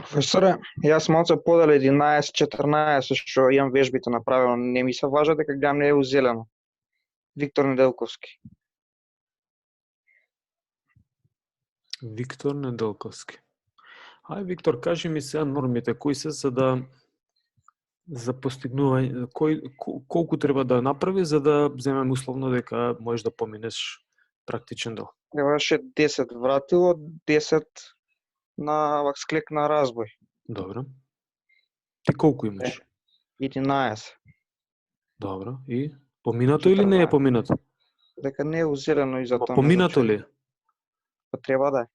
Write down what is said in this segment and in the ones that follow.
Професоре, јас малце подел 11-14 што имам вежбите направено, не ми се важа дека гледам не е зелено. Виктор Неделковски. Виктор Неделковски. Ај, Виктор, кажи ми сега нормите, кои се за постигнување, колку треба да направи за да земеме условно дека можеш да поминеш практичен дел? Требаше 10 вратило, 10 на склек на разбој. Добро. Ти колку имаш? 11. Добро. И поминато или не е 14. поминато? Дека не е зелено и за тоа. Поминато ли е? Па треба да е.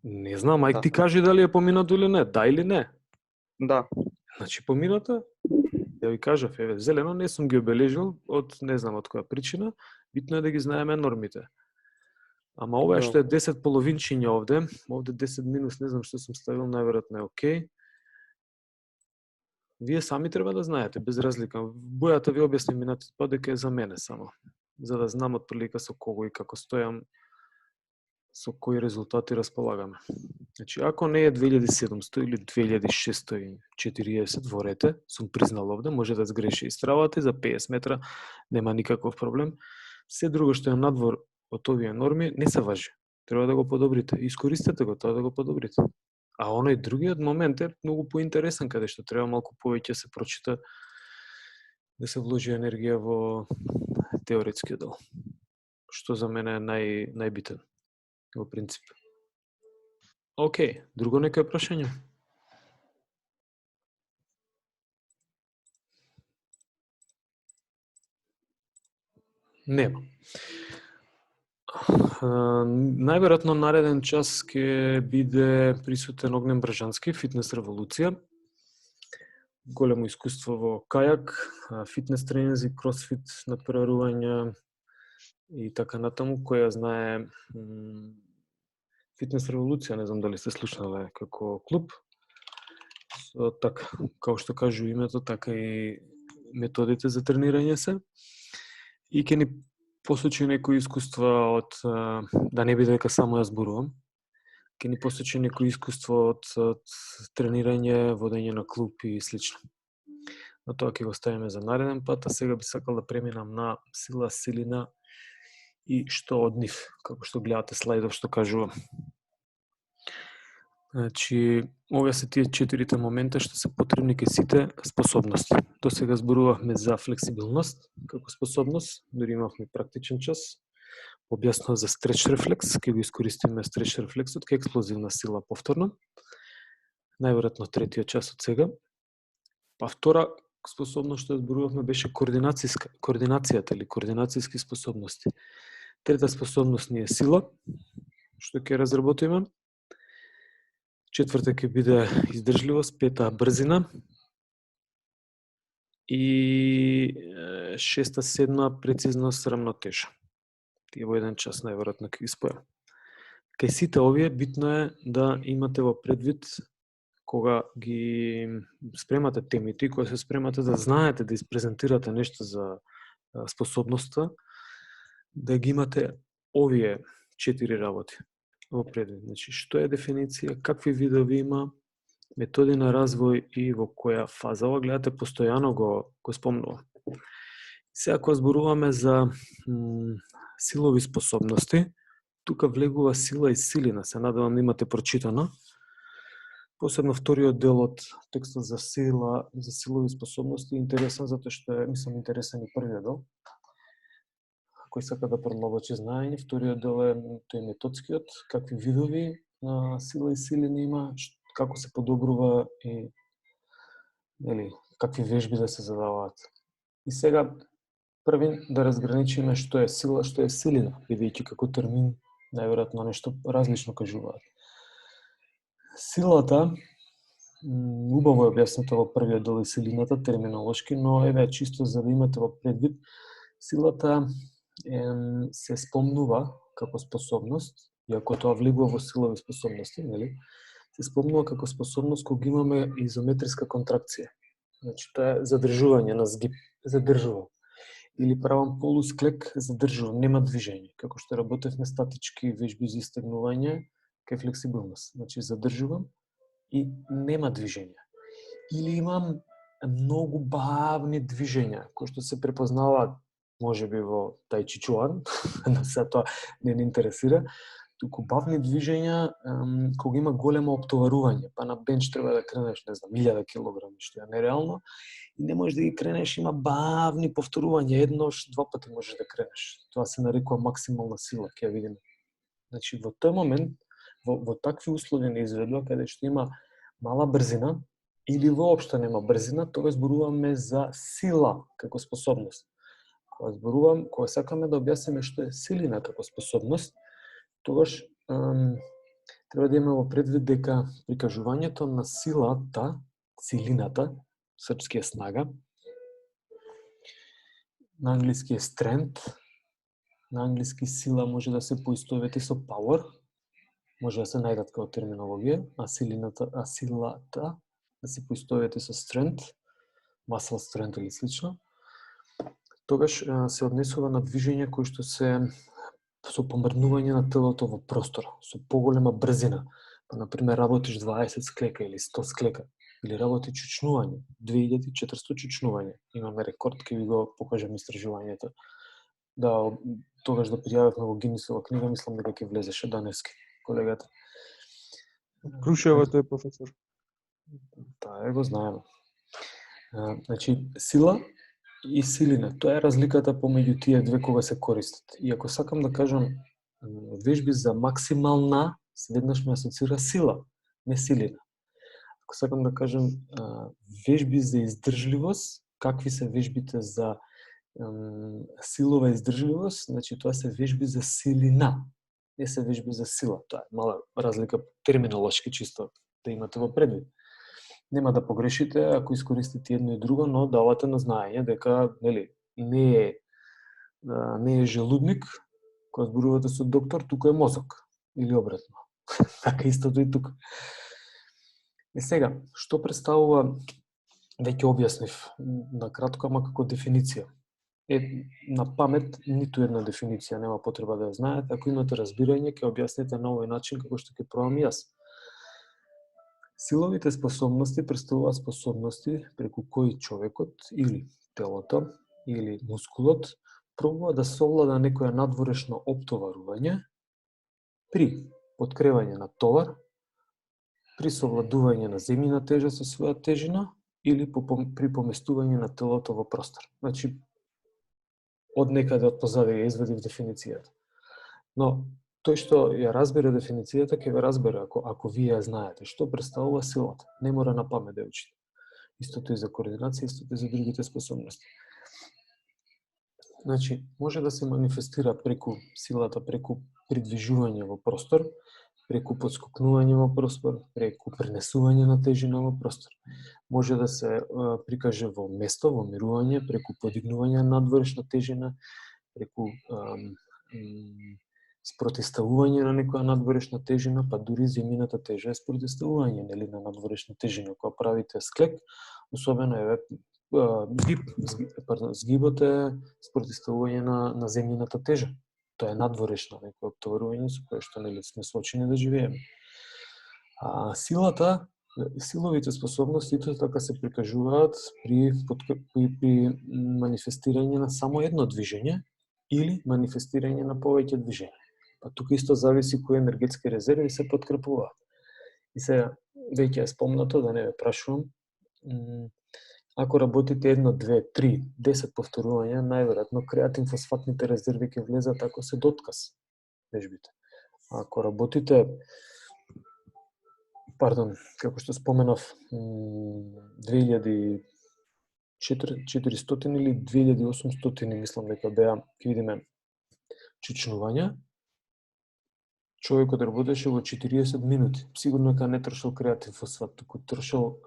Не знам, ај Да. ти кажи дали е поминато или не, да или не. Да. Значи поминато е. Ја ви кажав, еве, зелено не сум ги обележил од не знам од која причина, битно е да ги знаеме нормите. Ама ова што е 10 половинчиња овде 10 минус, не знам што сум ставил, најверојатно е окей. Вие сами треба да знаете, без разлика. Бојата ви објасни минатот па дека е за мене само, за да знам отприлика со кого и како стојам, со кои резултати располагаме. Значи, ако не е 2700 или 2640 во рете, сум признал овде, може да сгреши и стравата и за 50 метра нема никаков проблем. Се друго што е надвор од овие норми не се важи. Треба да го подобрите. Искористете го тоа да го подобрите. А оној другиот момент е многу поинтересен, каде што треба малку повеќе се прочита, да се вложи енергија во теоретскиот дел. Што за мене е најбитен во принцип. Океј, друго некој прашање? Нема. Најверојатно нареден час ќе биде присутен Огнен Бржански, Фитнес револуција. Големо искуство во кајак, фитнес тренинзи, кросфит, натпреварувања и така натаму, која знае Фитнес револуција, не знам дали сте слушнале како клуб. Така, како што кажу името, така и методите за тренирање се. И ќе ни посочи некои искуства од, да не биде дека само ја зборувам, ќе ни посочи некои искуства од тренирање, водење на клуб и слично. Но тоа ќе го ставиме за нареден пат, а сега би сакал да преминам на сила, силина и што од нив, како што гледате слайдов што кажувам. Значи, овие се тие 4 момента што се потребни кај сите способности. До сега зборувавме за флексибилност како способност, дури имавме практичен час. Објаснав за стреч рефлекс, ќе го искористиме стреч рефлексот кај експлозивна сила повторно. Најверојатно третиот час од сега. Па втора способност што зборувавме беше координацијата или координацијски способности. Трета способност ни е сила, што ќе разработиме. Четврта ќе биде издржливост, пета брзина и шеста, седма прецизност, рамнотежа. Тие во еден час најверојатно ќе ги спојам. Кај сите овие битно е да имате во предвид кога ги спремате темите и кога се спремате да знаете да испрезентирате нешто за способноста, да ги имате овие 4 работи во предвид. Значи, што е дефиниција, какви видови има, методи на развој и во која фаза. Ова гледате постојано го спомнувам. Сега кога зборуваме за силови способности, тука влегува сила и силина, се надевам да имате прочитано. Посебно вториот дел од текстот за сила, за силови способности е интересен, затоа што е, мислам, интересен и првиот дел. Кој сака да продлабочи знаење, вториот дел е тој методскиот, какви видови сила и силина има, како се подобрува и какви вежби да се задаваат. И сега први да разграничиме што е сила, што е силина, бидејќи како термин најверојатно нешто различно кажуваат. Силата, убаво е објаснето во првиот дел и силината терминолошки, но еве чисто за да имате во предвид, силата се спомнува како способност, иако тоа влегува во силови способности, нели? Се спомнува како способност кога имаме изометриска контракција. Значи тоа е задржување на згиб, задржувам. Или правам полусклек, задржувам, нема движење, како што работевме статички вежби за истегнување кај флексибилност. Значи задржувам и нема движење. Или имам многу бавни движења, кои што се препознаваат можеби во тај чичуан, но се тоа не ни интересира, туку бавни движења кога има големо оптоварување, па на бенч треба да кренеш, не знам, 1000 килограми, што е нереално, и не можеш да ги кренеш, има бавни повторувања, еднош, два пати можеш да кренеш. Тоа се нарекува максимална сила, ќе ја видиме. Значи, во тој момент, во такви услови на изведба, каде што има мала брзина, или воопшто нема брзина, тоа зборуваме за сила како способност. Кога сакаме да објасниме што е силина како способност, тогаш треба да имаме во предвид дека прикажувањето на силата, силината, српски е снага, на англиски е strength, на англиски сила може да се поистовети со power, може да се најдат како терминологија, а силата да се поистовети со strength, muscle strength или слично. Тогаш се однесува на движење кои што се со помрднување на телото во простор, со поголема брзина. Па, например, работиш 20 склека или 100 склека, или работи чучнување, 2400 чучнување. Имаме рекорд, ќе ви го покажам истражувањето. Да, тогаш да пријавивме во Гинисова книга, мислам дека ќе влезеше данески, колегата. Крушева тој професор. Таа го знаеме. Значи, сила и силина, тоа е разликата помеѓу тие две кога се користат. И ако сакам да кажам вежби за максимална, веднаш ме асоцира сила, не силина. Ако сакам да кажам вежби за издржливост, какви се вежбите за силова издржливост, значи тоа се вежби за силина, не се вежби за сила. Тоа е мала разлика терминолошки чисто да имате во предвид. Нема да погрешите ако искористите едно и друго, но давате на знаење дека не е желудник, кога зборувате со доктор, туку е мозок или обратно. Така истото и тука. И сега, што представува, веќе објаснив на кратко, ама како дефиниција. На памет ниту една дефиниција нема потреба да ја знаете. Ако имате разбирање, ќе објасните на овој начин како што ќе пробам јас. Силовите способности представуваат способности преку кои човекот или телото или мускулот пробува да совлада некоја надворешно оптоварување при поткревање на товар, при совладување на земјина тежест со своја тежина или при поместување на телото во простор. Значи, од некаде од позади ја извадив дефиницијата. Но тој што ја разбере дефиницијата, ќе ве разбере ако вие ја знаете што представува силата. Не мора на памет да учите. Истото и за координација, истото и за другите способности. Значи, може да се манифестира преку силата, преку придвижување во простор, преку подскокнување во простор, преку пренесување на тежина во простор. Може да се прикаже во место, во мирување, преку подигнување на надворешна тежина, преку спротиставување на некоја надворешна тежина, па дури земјината тежа е спротиставување на надворешна тежина. Кога правите склек, особено згибот е спротиставување на земјината тежа. Тоа е надворешна некоја оптоварување со кое што сме соочени да живееме. Силовите способности исто така се прикажуваат при манифестирање на само едно движење или манифестирање на повеќе движења. Па тука исто зависи кои енергетски резерви се подкрепуваат. И сега, веќе е спомнато, да не ве прашувам, ако работите 1, 2, 3, 10 повторувања, најверојатно креатин-фосфатните резерви ќе влезат ако се до отказ вежбите. Ако работите, како што споменав, 2400 или 2800, мислам дека беа, ќе видиме, чучнувања, човекот работеше во 40 минути. Сигурно дека не трошал креатин-фосфат, туку трошал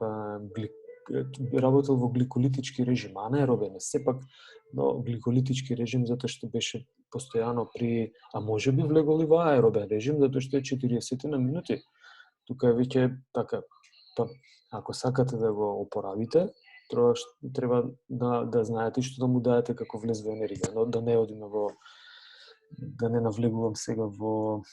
работел во гликолитички режим, анаеробен, сепак, но гликолитички режим затоа што беше постојано а може би влегол и во аеробен режим, затоа што е 40 на минути. Тука е веќе така, ако сакате да го опоравите, треба да знаете што да му даете како влезва енергија, но да не одиме да не навлегувам сега во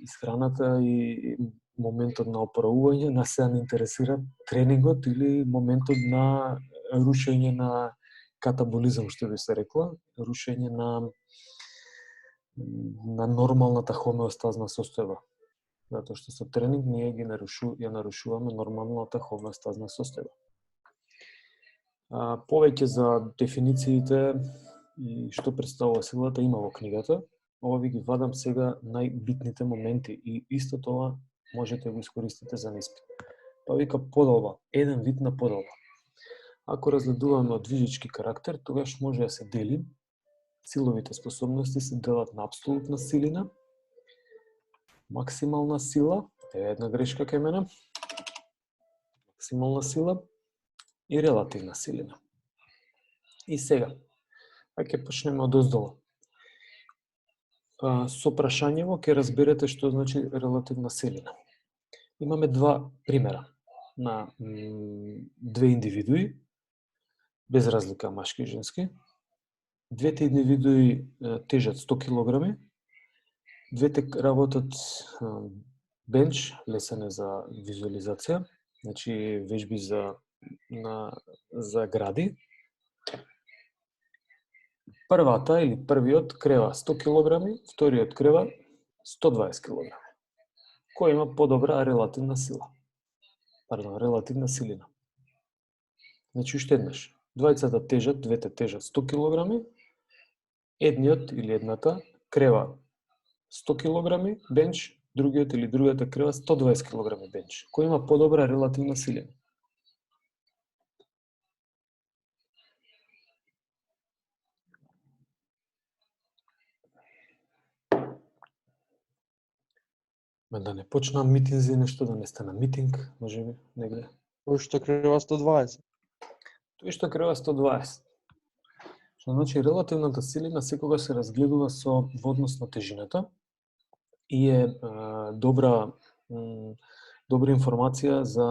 исхраната и моментот на опораување, на се не интересира тренингот или моментот на рушење на катаболизам, што би се рекла, рушење на нормалната хомеостазна состојба. Затоа што со тренинг ние ја нарушуваме нормалната хомеостазна состојба. Повеќе за дефинициите и што представува силата има во книгата. Ова ви ги вадам сега најбитните моменти и исто тоа можете да го искористите за испит. Па вика подолба, еден вид на подолба. Ако разгледуваме од движечки карактер, тогаш може да се дели. Силовите способности се делат на апсолутна силина, максимална сила, една грешка кај мене, максимална сила и релативна силина. И сега, ќе почнеме од оздола. Со прашањево ќе разберете што значи релативна силина. Имаме два примера на две индивидуи, без разлика машки и женски. Двете индивидуи тежат 100 кг, двете работат бенч, лесен е за визуализација, значи вежби за гради. Првата или првиот крева 100 кг, вториот крева 120 кг. Кој има подобра релативна сила? Релативна силина. Значи, уште еднаш. Двете тежат 100 кг, едниот или едната крева 100 кг бенч, другиот или другата крева 120 кг бенч. Кој има подобра релативна силина? Да не почнам митинзи, нешто да не стана митинг, може би, негде. Тој што крева 120. Тој што крева 120. Што значи релативната силина секогаш се разгледува во однос на тежината и е добра информација за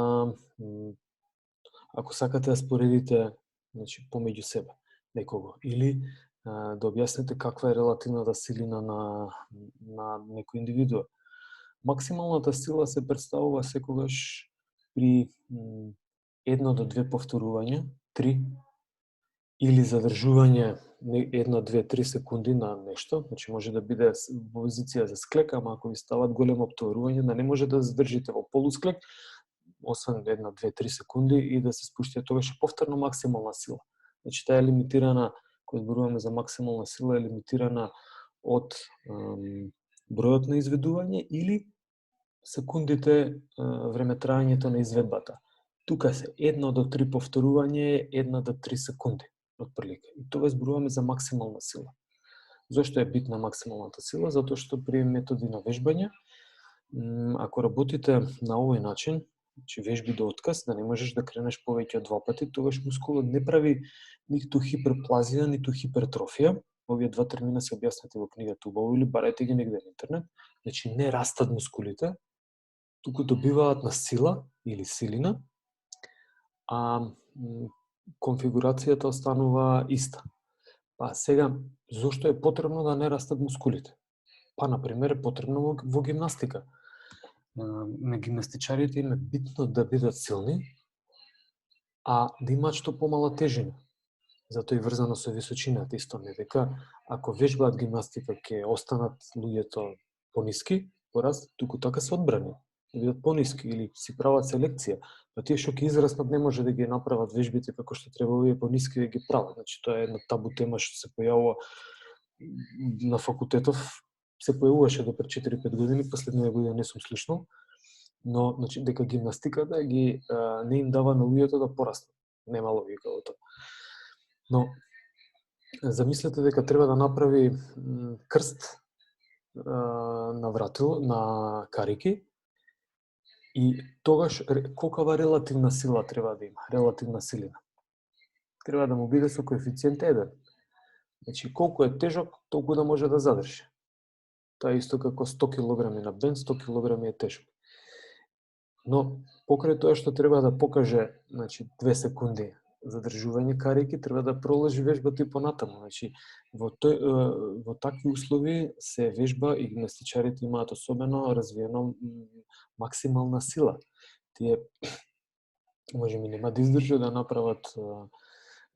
ако сакате да споредите, значи, помеѓу себе некого или да објасните каква е релативната силина на некој индивидуа. Максималната сила се представува секогаш при 1 до 2 повторувања, 3, или задржување 1, 2, 3 секунди на нешто, значи може да биде во позиција за склек, ама ако ви стават големо опторување, да не може да задржите во полусклек, освен 1, 2, 3 секунди и да се спуштите тогаш повторно максимална сила. Значи таа е лимитирана, кога зборуваме за максимална сила, е лимитирана од бројот на изведување или секундите времетрајањето на изведбата. Тука се 1 до 3 повторување, 1 до 3 секунди, отприлика. И тоа зборуваме за максимална сила. Зошто е битна максималната сила? Затоа што при методи на вежбање, ако работите на овој начин, значи вежби до отказ, да не можеш да кренеш повеќе од 2 пати, тогаш мускулот не прави ниту хиперплазија, ниту хипертрофија. Овие два термина се објаснати во книгата убаво или барајте ги негде на интернет. Значи не растат мускулите, туку добиваат на сила или силина, а конфигурацијата останува иста. Па сега, зошто е потребно да не растат мускулите? Па, например, е потребно во гимнастика. На гимнастичарите им е битно да бидат силни, а да имаат што помала тежина. Затоа и врзано со височината, исто не дека ако вежбаат гимнастика ќе останат луѓето пониски, пораст, туку така се одбрани, да бидат пониски или си прават селекција, па тие што ќе израснат не може да ги направат вежбите како што треба овие пониски да ги прават. Значи тоа е една табу тема што се појавува на факултетов, се појавуваше до пред 4-5 години, последниве години не сум слушнал, но значи дека гимнастиката не им дава на луѓето да порастат. Нема логика во тоа. Но замислете дека треба да направи крст на вратило, на карики, и тогаш колкава релативна сила треба да има, релативна силина. Треба да му биде со коефициент 1. Значи, колку е тежок, толку да може да задржи. Тоа е исто како 100 кг на бенч, 100 кг е тежок. Но, покрај тоа што треба да покаже, значи, 2 секунди задржување карајќи, треба да продолжи вежбата и понатаму. Значи, во такви услови се вежба и гимнастичарите имаат особено развиено максимална сила. Тие можеби нема да издржат да направат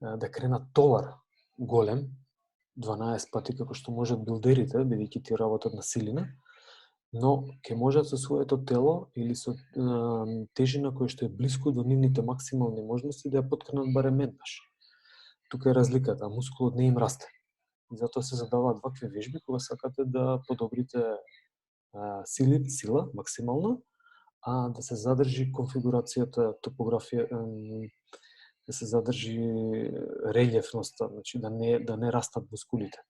да кренат товар голем 12 пати како што можат билдерите, бидејќи тие работат на силина, но ќе можат со своето тело или со тежина која што е блиску до нивните максимални можности да ја поткренат барем еднаш. Тука е разликата, а мускулот не им расте. И затоа се задаваат вакви вежби кога сакате да подобрите сила максимална, а да се задржи конфигурацијата, топографија, да се задржи релјефноста, значи да не растат мускулите.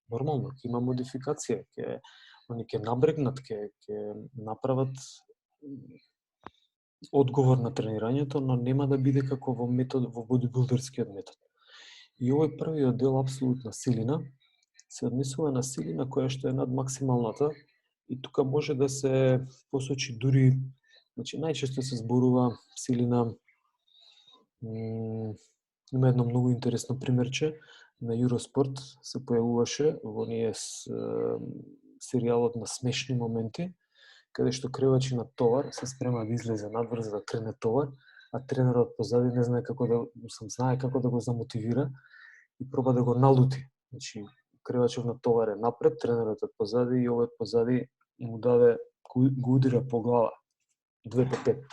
Нормално, ќе има модификација, они ќе набрегнат, ќе направат одговор на тренирањето, но нема да биде како во бодибилдерскиот метод. И овој првиот дел, апсолутна силина, се однесува на силина која што е над максималната и тука може да се посочи дури, значи најчесто се зборува силина. Има едно многу интересно примерче на Eurosport, се појавуваше во оние серијалот на смешни моменти, каде што кревачи на товар се спрема да излезе надвор за да крене товар, а тренерот позади не знае како да го замотивира и проба да го налути. Значи, кревачов на товар е напред, тренерот е позади и овој позади му даде, го удира по глава 2 по 5.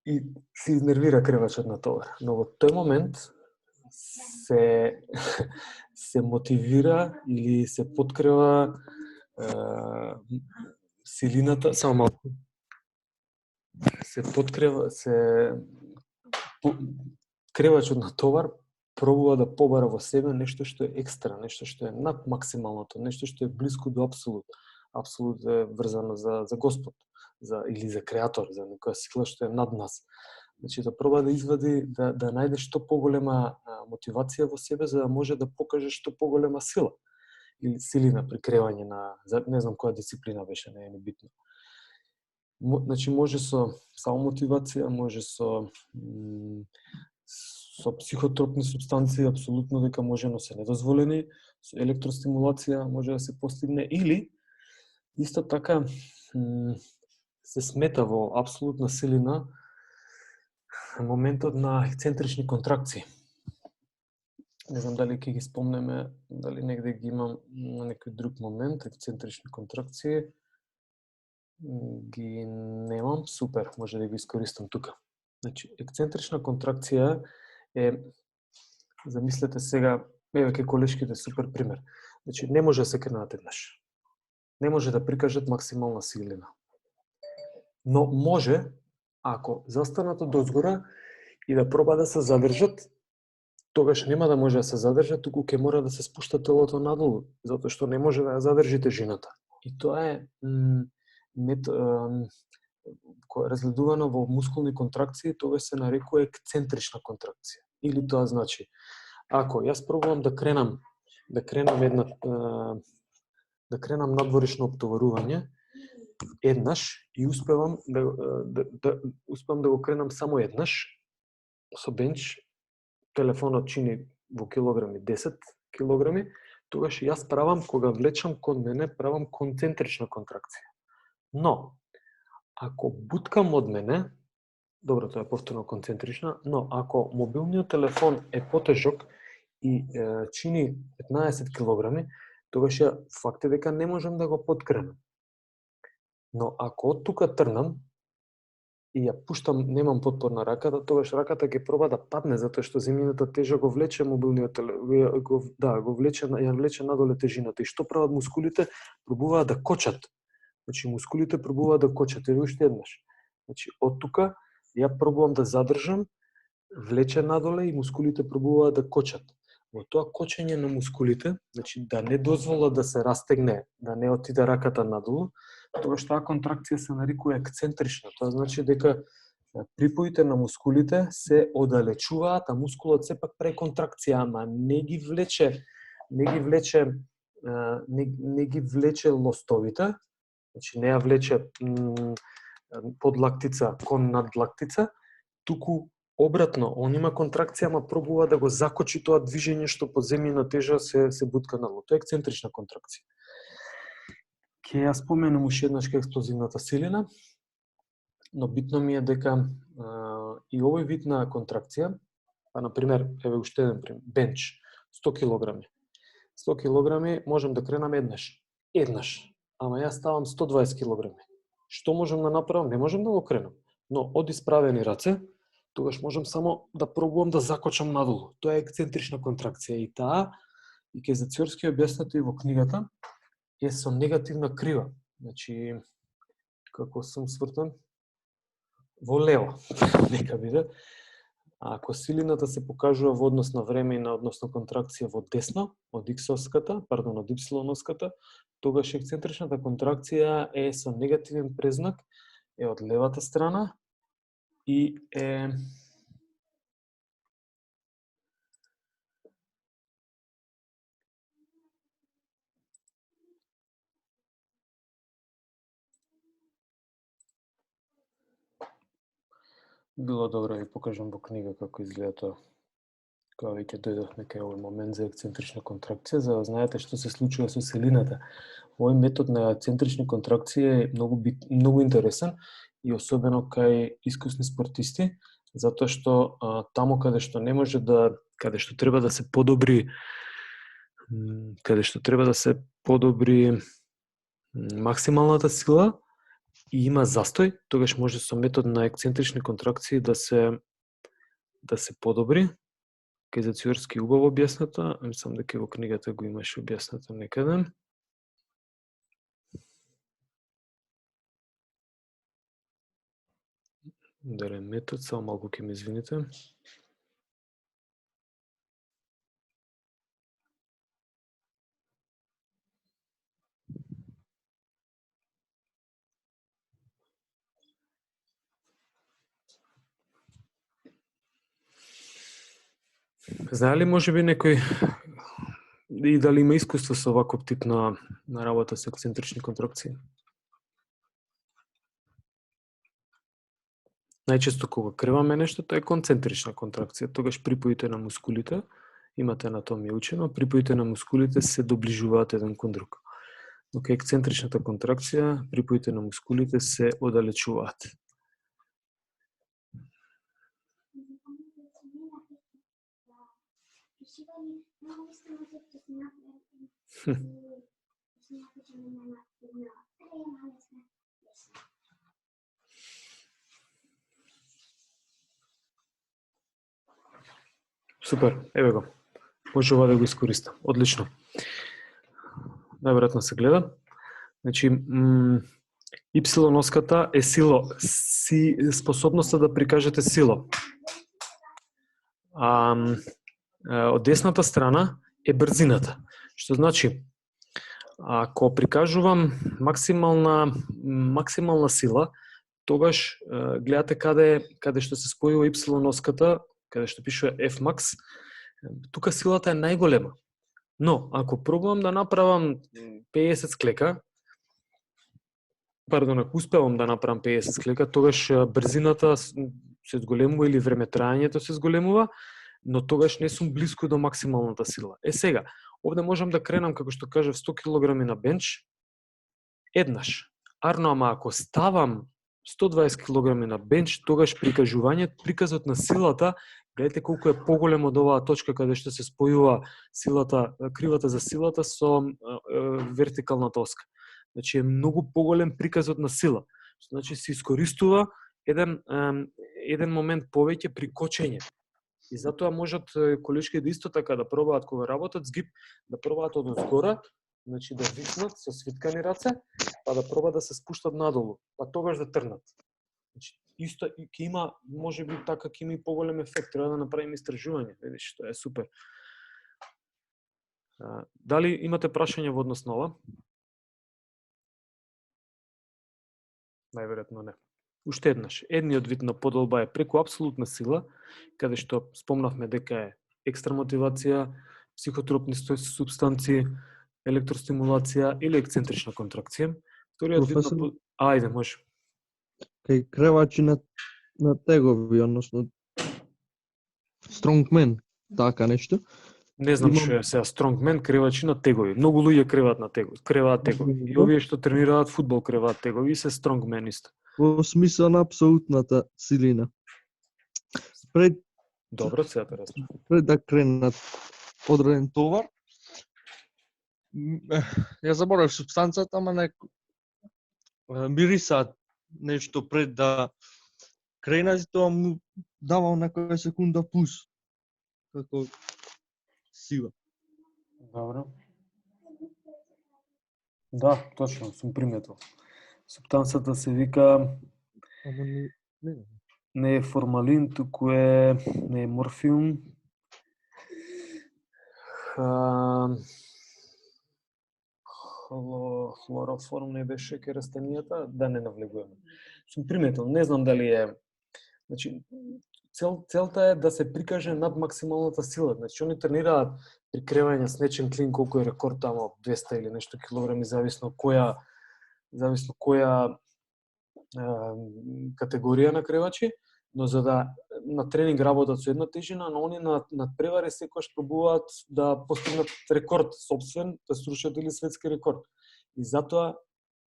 И се изнервира кревачот на товар. Но во тој момент се мотивира или се подкрева силината, само малку. Кревачот на товар пробува да побара во себе нешто што е екстра, нешто што е над максималното, нешто што е блиску до апсолут. Апсолут е врзано за Господ, или за Креатор, за некоја сила што е над нас. Значи да проба да извади, да најде што поголема мотивација во себе, за да може да покаже што поголема сила или силина при кревање на, не знам која дисциплина беше, не е ни битно. Значи може со само мотивација, може со психотропни супстанции, апсолутно дека може, но се недозволени, со електростимулација може да се постигне, или исто така се смета во апсолутна силина моментот на ексцентрични контракции. Не знам дали ќе ги спомнеме, дали негде ги имам на некој друг момент, ексцентрични контракции. Ги немам, супер, може да ги искористам тука. Значи, ексцентрична контракција е, замислете сега, еве кај колешките супер пример. Значи, не може да се кренат еднаш. Не може да прикажат максимална силина. Но може, ако застанат од озгора и да проба да се задржат, тогаш нема да може да се задржат, туку ќе мора да се спушта телото надолу, затоа што не може да ја задржи тежината. И тоа е разгледувано во мускулни контракции, тоа се нарекува ексцентрична контракција. Или тоа значи, ако јас пробувам да кренам надворишно оптоварување, еднаш и успевам да го кренам само еднаш, со бенч, телефонот чини во килограми 10 килограми, тогаш јас правам, кога влечам кон мене, правам концентрична контракција. Но, ако буткам од мене, добро, тоа е повторно концентрична, но ако мобилниот телефон е потежок и чини 15 килограми, тогаш ја факт е дека не можам да го поткренам. Но ако од тука трнам и ја пуштам, немам подпор на раката, тогаш раката ќе проба да падне, затоа што земјината тежа го влече мобилниот телефон, ја влече надоле тежината. И што прават мускулите? Пробуваат да кочат. Значи, мускулите пробуваат да кочат. Еве уште еднаш. Значи, од тука ја пробувам да задржам, влече надоле и мускулите пробуваат да кочат. Во тоа кочење на мускулите, значи да не дозвола да се растегне, да не отиде раката надолу, тогаш таа контракција се нарекува ексцентрична. Тоа значи дека припоите на мускулите се оддалечуваат, а мускулот сепак прави контракција, ама не ги влече лостовите, значи не ја влече подлактица кон надлактица, туку обратно, он има контракција, ама пробува да го закочи тоа движење што под земјина тежа се бутка надолу. Тоа е ексцентрична контракција. Ке ја споменам уште еднаш ке експлозивната силина, но битно ми е дека и овој вид на контракција, па например, еве уште еден пример, бенч, 100 килограми. 100 килограми можем да кренам еднаш, ама јас ставам 120 килограми. Што можем да направам? Не можем да го кренам, но од исправени раце, тогаш можам само да пробувам да закочам надолу. Тоа е ексцентрична контракција и таа, и ке Зацјорски објаснато и во книгата, е со негативна крива. Значи, како сум свртан, во лево, нека биде. Ако силината се покажува во однос на време и на однос на контракција во десно, од од ипсилоноската, тогаш ексцентричната контракција е со негативен презнак, е од левата страна и е било добро да ви покажам во книга како изгледа тоа. Кога веќе дојдовме кај овој момент за ексцентрична контракција, за да знаете што се случува со силината. Овој метод на ексцентрични контракции е многу интересен и особено кај искусни спортисти, затоа што таму каде што не може каде што треба да се подобри максималната сила и има застој, тогаш може со метод на ексцентрични контракции да се подобри. Кај Зацјорски убаво објаснато, мислам дека во книгата го имаше објаснато некаде. Дарен метод, само малку ќе ме извините. Знае ли може би некој и дали има искуство со ваков тип на работа со ексцентрични контракции? Најчесто кога креваме нешто, тоа е концентрична контракција. Тогаш припоите на мускулите, имате анатомија учено, припоите на мускулите се доближуваат еден кон друг. Но кај ексцентричната контракција, припоите на мускулите се оддалечуваат. Супер, еве го. Може ова да го искористам. Одлично. Најверојатно се гледа. Значи, ипсилоноската е способноста да прикажете сила. Од десната страна е брзината. Што значи, ако прикажувам максимална сила, тогаш гледате каде што се спојува ипсилоноската, каде што пишува Fmax, тука силата е најголема. Но, ако пробувам да направам 50 склека, ако успевам да направам 50 склека, тогаш брзината се зголемува или времетрајањето се зголемува, но тогаш не сум близко до максималната сила. Сега, овде можам да кренам, како што кажав, 100 кг на бенч, еднаш. Арно, ама ако ставам 120 кг на бенч, тогаш приказот на силата, гледате колку е поголем од оваа точка каде што се спојува кривата за силата со вертикалната оска. Значи е многу поголем приказот на сила. Значи се искористува еден момент повеќе при кочење. И затоа можат колешки да исто така да пробаат кога работат згиб, да пробаат од озгора, значи да виснат со свиткани раце, па да пробаат да се спуштат надолу, па тогаш да трнат. Значи исто ќе има, можеби така ќе има и поголем ефект, треба да направиме истражување, видиш, тоа е супер. Дали имате прашање во однос на ова? Најверојатно не. Уште еднаш, едниот вид на подолба е преку апсолутна сила, каде што спомнавме дека е екстра мотивација, психотропни супстанции, електростимулација или ексцентрична контракција. Вториот вид на ајде, може. Кај кревачи на тегови, односно Strongman, така нешто. Не знам Имам- што е сега strongman, кревачи на тегови. Многу луѓе креваат тегови. И овие што тренираат фудбал креваат тегови и се strongman исто. Во смисла на апсолутната силина. Пред Добро, сега те разбрав. пред да кренат одреден товар, ја заборав супстанцата, ама мирисаат нешто пред да кренат и тоа му давал некоја секунда плюс. Како сила. Добро. Да, точно, сум приметил. Субстанцата се вика Ама не. не е формалин, туку не е морфиум. Хлороформ не беше ке растенијата, да не навлегуваме. Сум приметил, не знам дали е. Значи, целта е да се прикаже над максималната сила. Значи, они тренираат при кревање с нечен клин колку е рекорд тамо 200 или нешто килограми, зависно која категорија на кревачи, но за да на тренинг работат со една тежина, но они на превари секогаш пробуваат да постигнат рекорд сопствен, да срушат или светски рекорд. И затоа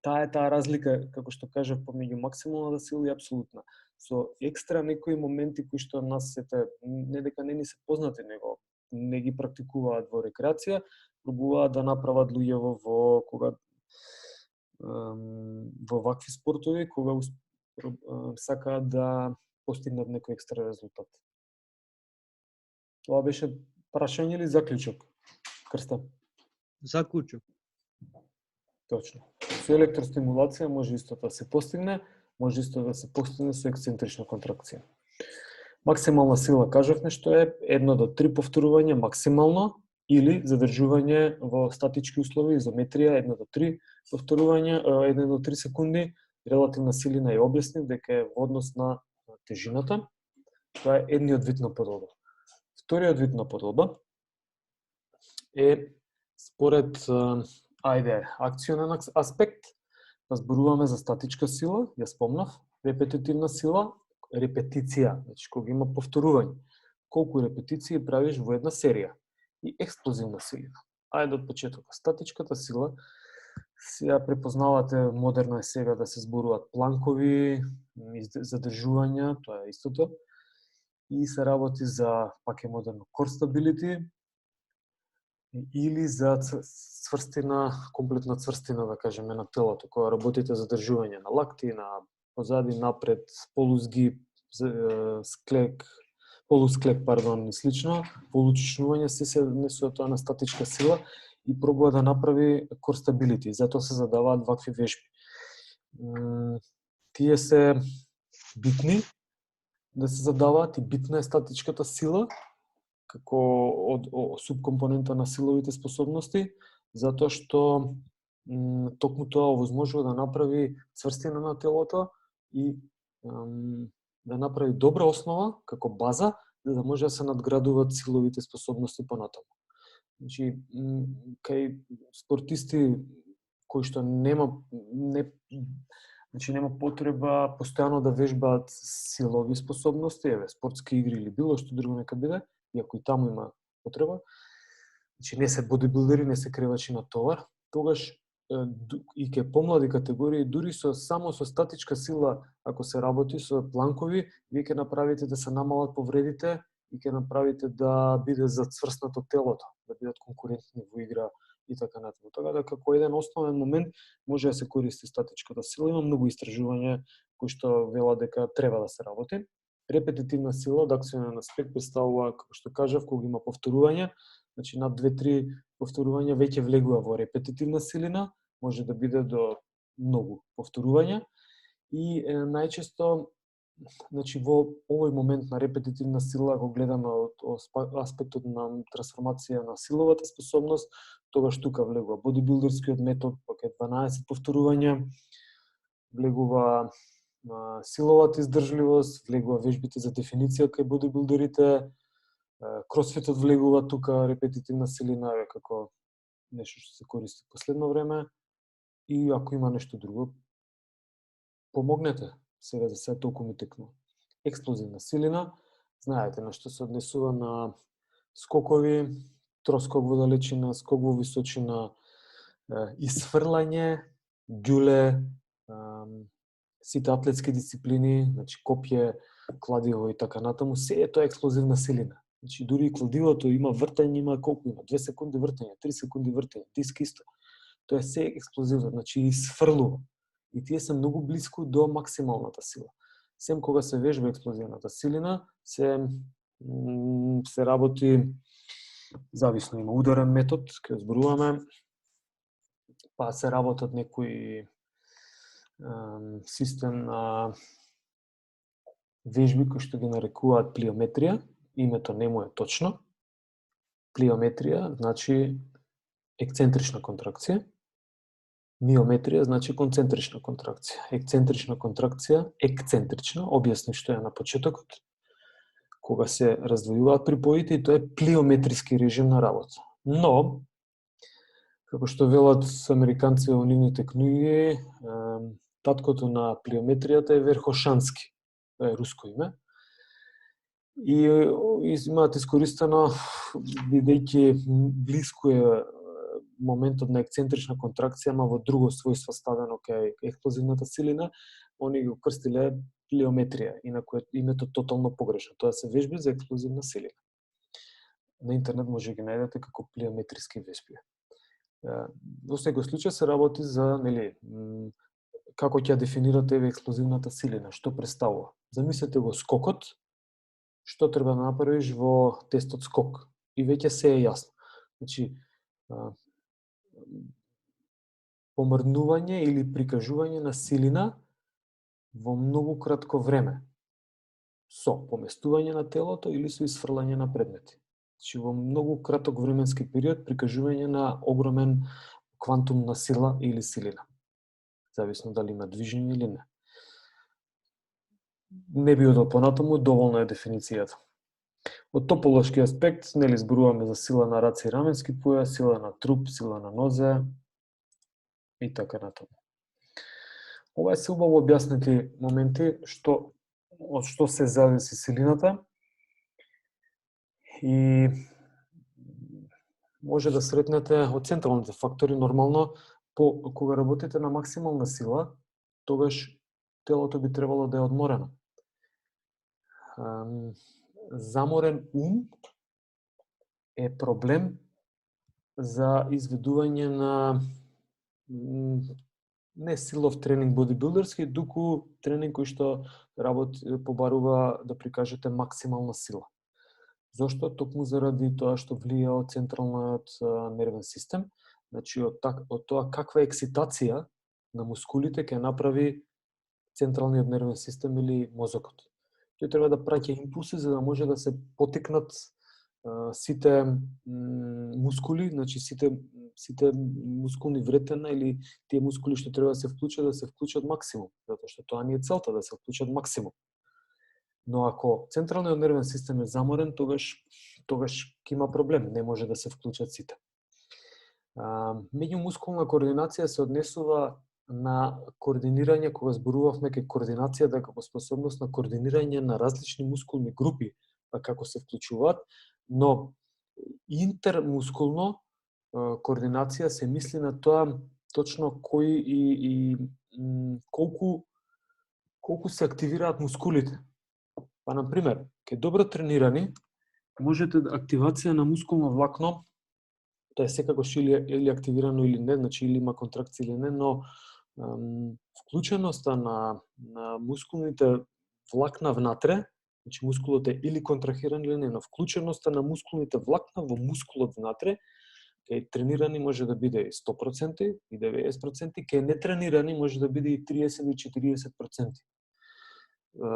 таа разлика, како што кажав, помеѓу максималната сила и апсолутна. Со екстра некои моменти кои што нас сете не дека не ни се познати, него не ги практикуваат во рекреација, пробуваат да направат луѓе во вакви спортови, кога сакаат да постигнат некој екстра резултат. Тоа беше прашање или заклучок? Крста? Заклучок. Точно. Со електростимулација може исто да се постигне, може исто да се постигне со ексцентрична контракција. Максимална сила, кажавме што е 1 до 3 повторувања максимално или задржување во статички услови, изометрија 1 до 3 повторувања, 1 до 3 секунди, релативна силина ја објаснив дека е во однос на тежината. Тоа е едниот вид на подолба. Вториот вид на подолба е според акционен аспект, па зборуваме за статичка сила, ја спомнав, репетитивна сила, репетиција, значи кога има повторување. Колку репетиции правиш во една серија и експлозивна силина. Ајде од почетокот. Статичката сила сега препознавате, модерно е сега да се зборуваат планкови, задржувања, тоа е истото. И се работи за, пак е модерно, core stability или за цврстина, комплетна цврстина, да кажеме, на телото, кога работите за задржување на лакти, на позади, напред, полузгиб, склек, полусклек, пардон, и слично, получечнување се несува тоа на статичка сила и пробува да направи core stability, затоа се задаваат вакви вежби. Тие се битни да се задаваат и битна е статичката сила како од субкомпонента на силовите способности, затоа што токму тоа овозможува да направи цврстина на телото и да направи добра основа како база за да може да се надградуваат силовите способности понатаму. Значи, кај спортисти кои што нема потреба постојано да вежбаат силови способности, спортски игри или било што друго нека биде, иако и таму има потреба, значи не се бодибилдери, не се кревачи на товар, тогаш и ке помлади категории, дури само со статичка сила, ако се работи со планкови, вие ќе направите да се намалат повредите и ќе направите да биде зацврснато телото, да бидат конкурентни во игра и така натаму. Така да како еден основен момент може да се користи статичката сила. Има многу истражувања кои што велат дека треба да се работи. Репетитивна сила од акционен аспект представува, како што кажав, кога има повторување, значи над 2-3 повторувања веќе влегува во репетитивна силина, може да биде до многу повторувања и најчесто, значи во овој момент на репетитивна сила го гледаме од аспектот на трансформација на силовата способност, тогаш тука влегува бодибилдерскиот метод, пак е 12 повторувања, влегува силовата издржливост, влегува вежбите за дефиниција кај бодибилдерите, кросфитот влегува тука, репетитивна силина како нешто што се користи последно време и ако има нешто друго, помогнете сега за се толку ми текнува. Експлозивна силина, знаете на што се однесува на скокови, троскок во далечина, скок во височина, исфрлање, ѓуле, сите атлетски дисциплини, значи копје, кладиво и така натаму, се е тоа експлозивна силина. Значи дури и кладивото има вртење, има колку има, 2 секунди вртење, 3 секунди вртење, диск исто. Тоа е се експлозивно, значи исфрлува. И тие се многу блиску до максималната сила. Сем кога се вежба експлозивната силина, се работи зависно, има ударен метод, кој зборуваме, па се работат некои систем на вежби кои што ги нарекуваат плиометрија. Името не му е точно. Плиометрија значи ексцентрична контракција. Миометрија значи концентрична контракција. Ексцентрична контракција, екцентрична, објасни што е на почетокот, кога се раздвојуваат припоите, и тоа е плиометриски режим на работа. Но, како што велат американци во нивните книги, таткото на плиометријата е Верхошански, тоа е руско име. И имаат искористено, бидејќи блиску е моментот на ексцентрична контракција, ама во друго својство ставено кај експлозивната силина, они го крстиле плиометрија, инаку името тотално погрешно. Тоа се вежби за експлозивна силина. На интернет може да ги најдете како плиометриски вежби. Во секој случај се работи за, како ќе дефинирате експлозивната силина, што представува. Замислете го скокот, што треба да направиш во тестот скок, и веќе се е јасно. Значи, помрднување или прикажување на силина во многу кратко време, со поместување на телото или со исфрлање на предмети. Значи, во многу краток временски период прикажување на огромен квантум на сила или силина. Зависно дали има движење или не. Не би одел понатаму, доволна е дефиницијата. Од тополошки аспект, зборуваме за сила на раце и раменски појас, сила на труп, сила на нозе и така натаму. Ова е се убаво објаснети моменти од што се зависи силината, и може да сретнете од централните фактори. Нормално, кога работите на максимална сила, тогаш телото би требало да е одморено. Заморен ум е проблем за изведување на не силов тренинг бодибилдерски, дуку тренинг кој што побарува да прикажете максимална сила. Зошто? Токму заради тоа што влија од централниот нервен систем, значи од тоа каква екситација на мускулите ќе направи централниот нервен систем или мозокот. Тој треба да праќа импулси за да може да се потекнат сите мускули, значи сите мускулни вретена или тие мускули што треба да се вклучат максимум, затоа што тоа ни е целта, да се вклучат максимум. Но ако централниот нервен систем е заморен, тогаш ќе има проблем, не може да се вклучат сите. Меѓумускулна координација се однесува на координирање, кога зборувавме кај координацијата како способност на координирање на различни мускулни групи, па како се вклучуваат, но интермускулно координација се мисли на тоа точно кој и колку се активираат мускулите. Па, например, кај добро тренирани, можете активација на мускулно влакно, тоа е секогаш или активирано или не, значи или има контракција или не, но вклученоста на мускулните влакна внатре, значи мускулот е или контрахиран или не, но вклученоста на мускулните влакна во мускулот внатре, кај тренирани може да биде и 100% и 90%, кај нетренирани може да биде и 30 и 40%.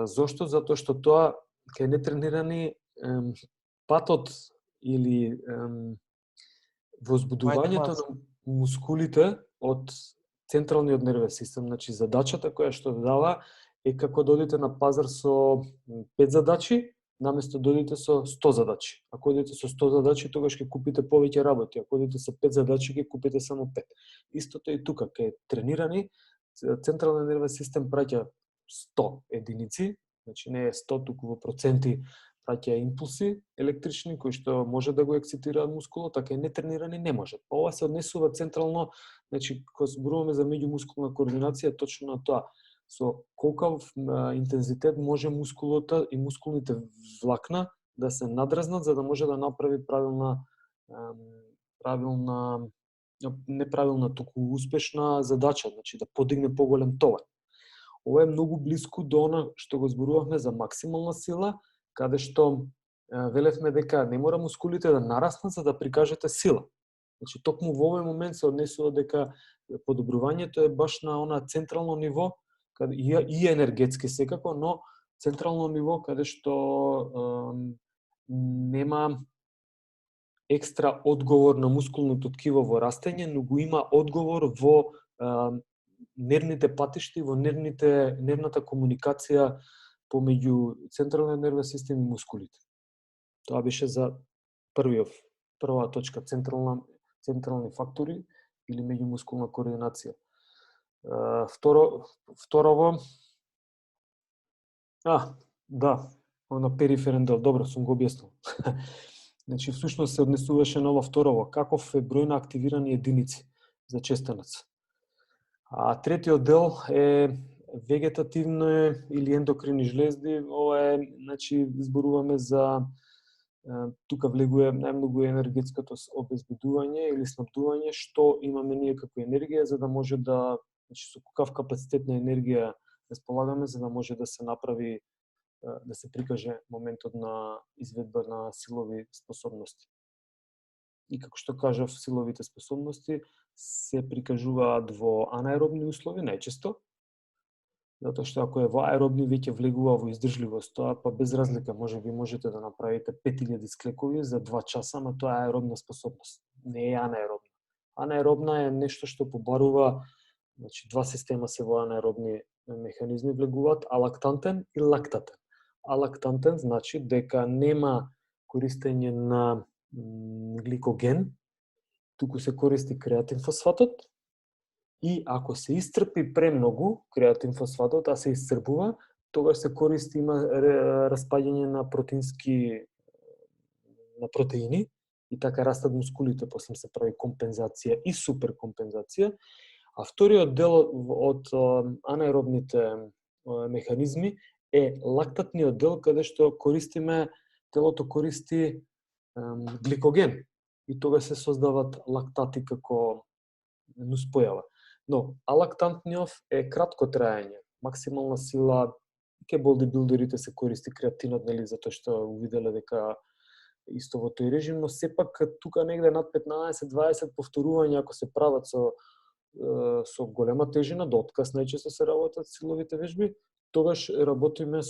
Зошто? Затоа што тоа кај нетренирани патот или возбудувањето на мускулите од централниот нервен систем, значи задачата која што дава е како да одите на пазар со 5 задачи, наместо да одите со 100 задачи. Ако одите со 100 задачи, тогаш ќе купите повеќе работи. Ако одите со 5 задачи, ќе купите само 5. Истото е тука, кај тренирани, централниот нервен систем праќа 100 единици, значи не е 100, туку во проценти праќа импулси електрични кои што може да го ексцитираат мускулот, така и нетренирани не можат. Ова се однесува централно, значи кога зборуваме за меѓумускулна координација, точно на тоа. Со колкав интензитет може мускулата и мускулните влакна да се надразнат за да може да направи неправилна, туку успешна задача, значи да подигне поголем товар. Ова е многу блиску до она што го зборувавме за максимална сила, каде што велевме дека не мора мускулите да нараснат за да прикажете сила. Значи токму во овој момент се однесува дека подобрувањето е баш на она централно ниво, каде и енергетски секако, но централно ниво каде што нема екстра одговор на мускулното ткиво во растење, но го има одговор во нервните патишти, во нервната комуникација помеѓу централниот нервен систем и мускулите. Тоа беше за прва точка, централни фактори или меѓумускулна координација. Второво, на периферен дел, добро сум го објаснил. Значи, всушност се однесуваше на ова второво, каков е број на активирани единици за честенец. А третиот дел е вегетативно или ендокрини жлезди. Ова е, значи, зборуваме за тука влегува најмногу енергетското обезбедување или снабдување, што имаме ние како енергија за да може да, значи со каков капацитет на енергија располагаме за да може да се направи, да се прикаже моментот на изведба на силови способности. И како што кажав, силовите способности се прикажуваат во анаеробни услови најчесто, затоа што ако е во аеробни веќе влегува во издржливост, тоа па без разлика можете да направите 5000 склекови за 2 часа, ама тоа е аеробна способност, не е анаеробна. Анаеробна е нешто што побарува, значи два система се во анаеробни механизми влегуваат, алактантен и лактатен. Алактантен значи дека нема користење на гликоген, туку се користи креатин фосфатот, и ако се исцрпи премногу креатин фосфатот, а се исцрпува, тогаш се користи, има распаѓање на протеини и така растат мускулите, после се прави компензација и суперкомпензација. А вториот дел од анаеробните механизми е лактатниот дел, каде што телото користи гликоген и тога се создават лактати како нуспојава. Но алактантниот е кратко траење, максимална сила, ке бодибилдерите се користи креатинот, нели, затоа што увиделе дека исто во тој режим, но сепак тука негде над 15-20 повторувања ако се прават со голема тежина, до отказ најчесто се работат силовите вежби, тогаш работиме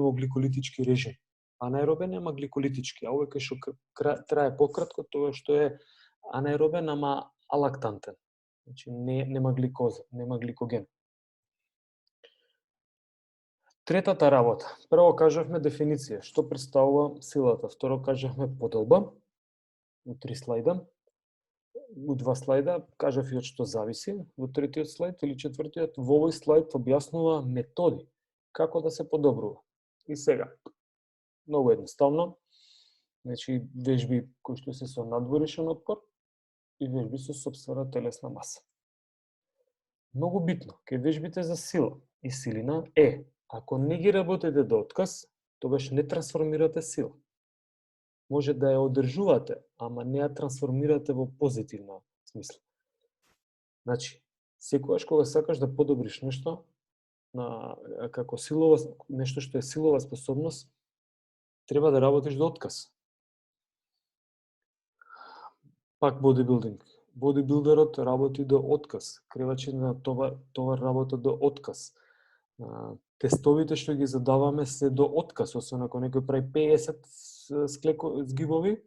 во гликолитички режим. Анаеробен ама гликолитички, а овој кај што трае пократко, тоа што е анаеробен ама алактантен. Значи нема гликоза, нема гликоген. Третата работа. Прво кажавме дефиниција, што представува силата. Второ кажавме поделба, у 3 слайда. У 2 слайда кажав и од што зависи. Во третиот слайд или четвртиот, во овој слайд објаснува методи како да се подобрува. И сега, многу едноставно, значи вежби кои што се со надворешен отпор и вежби со сопствена телесна маса. Многу битно, кај вежбите за сила и силина е, ако не ги работите до отказ, тогаш не трансформирате сила. Може да ја одржувате, ама не ја трансформирате во позитивна смисла. Значи, секогаш кога сакаш да подобриш нешто, како нешто што е силова способност, треба да работиш до отказ. Пак бодибилдинг. Бодибилдерот работи до отказ. Кревачи на товар работа до отказ. Тестовите што ги задаваме се до отказ, освен ако некој прави 50 згибови,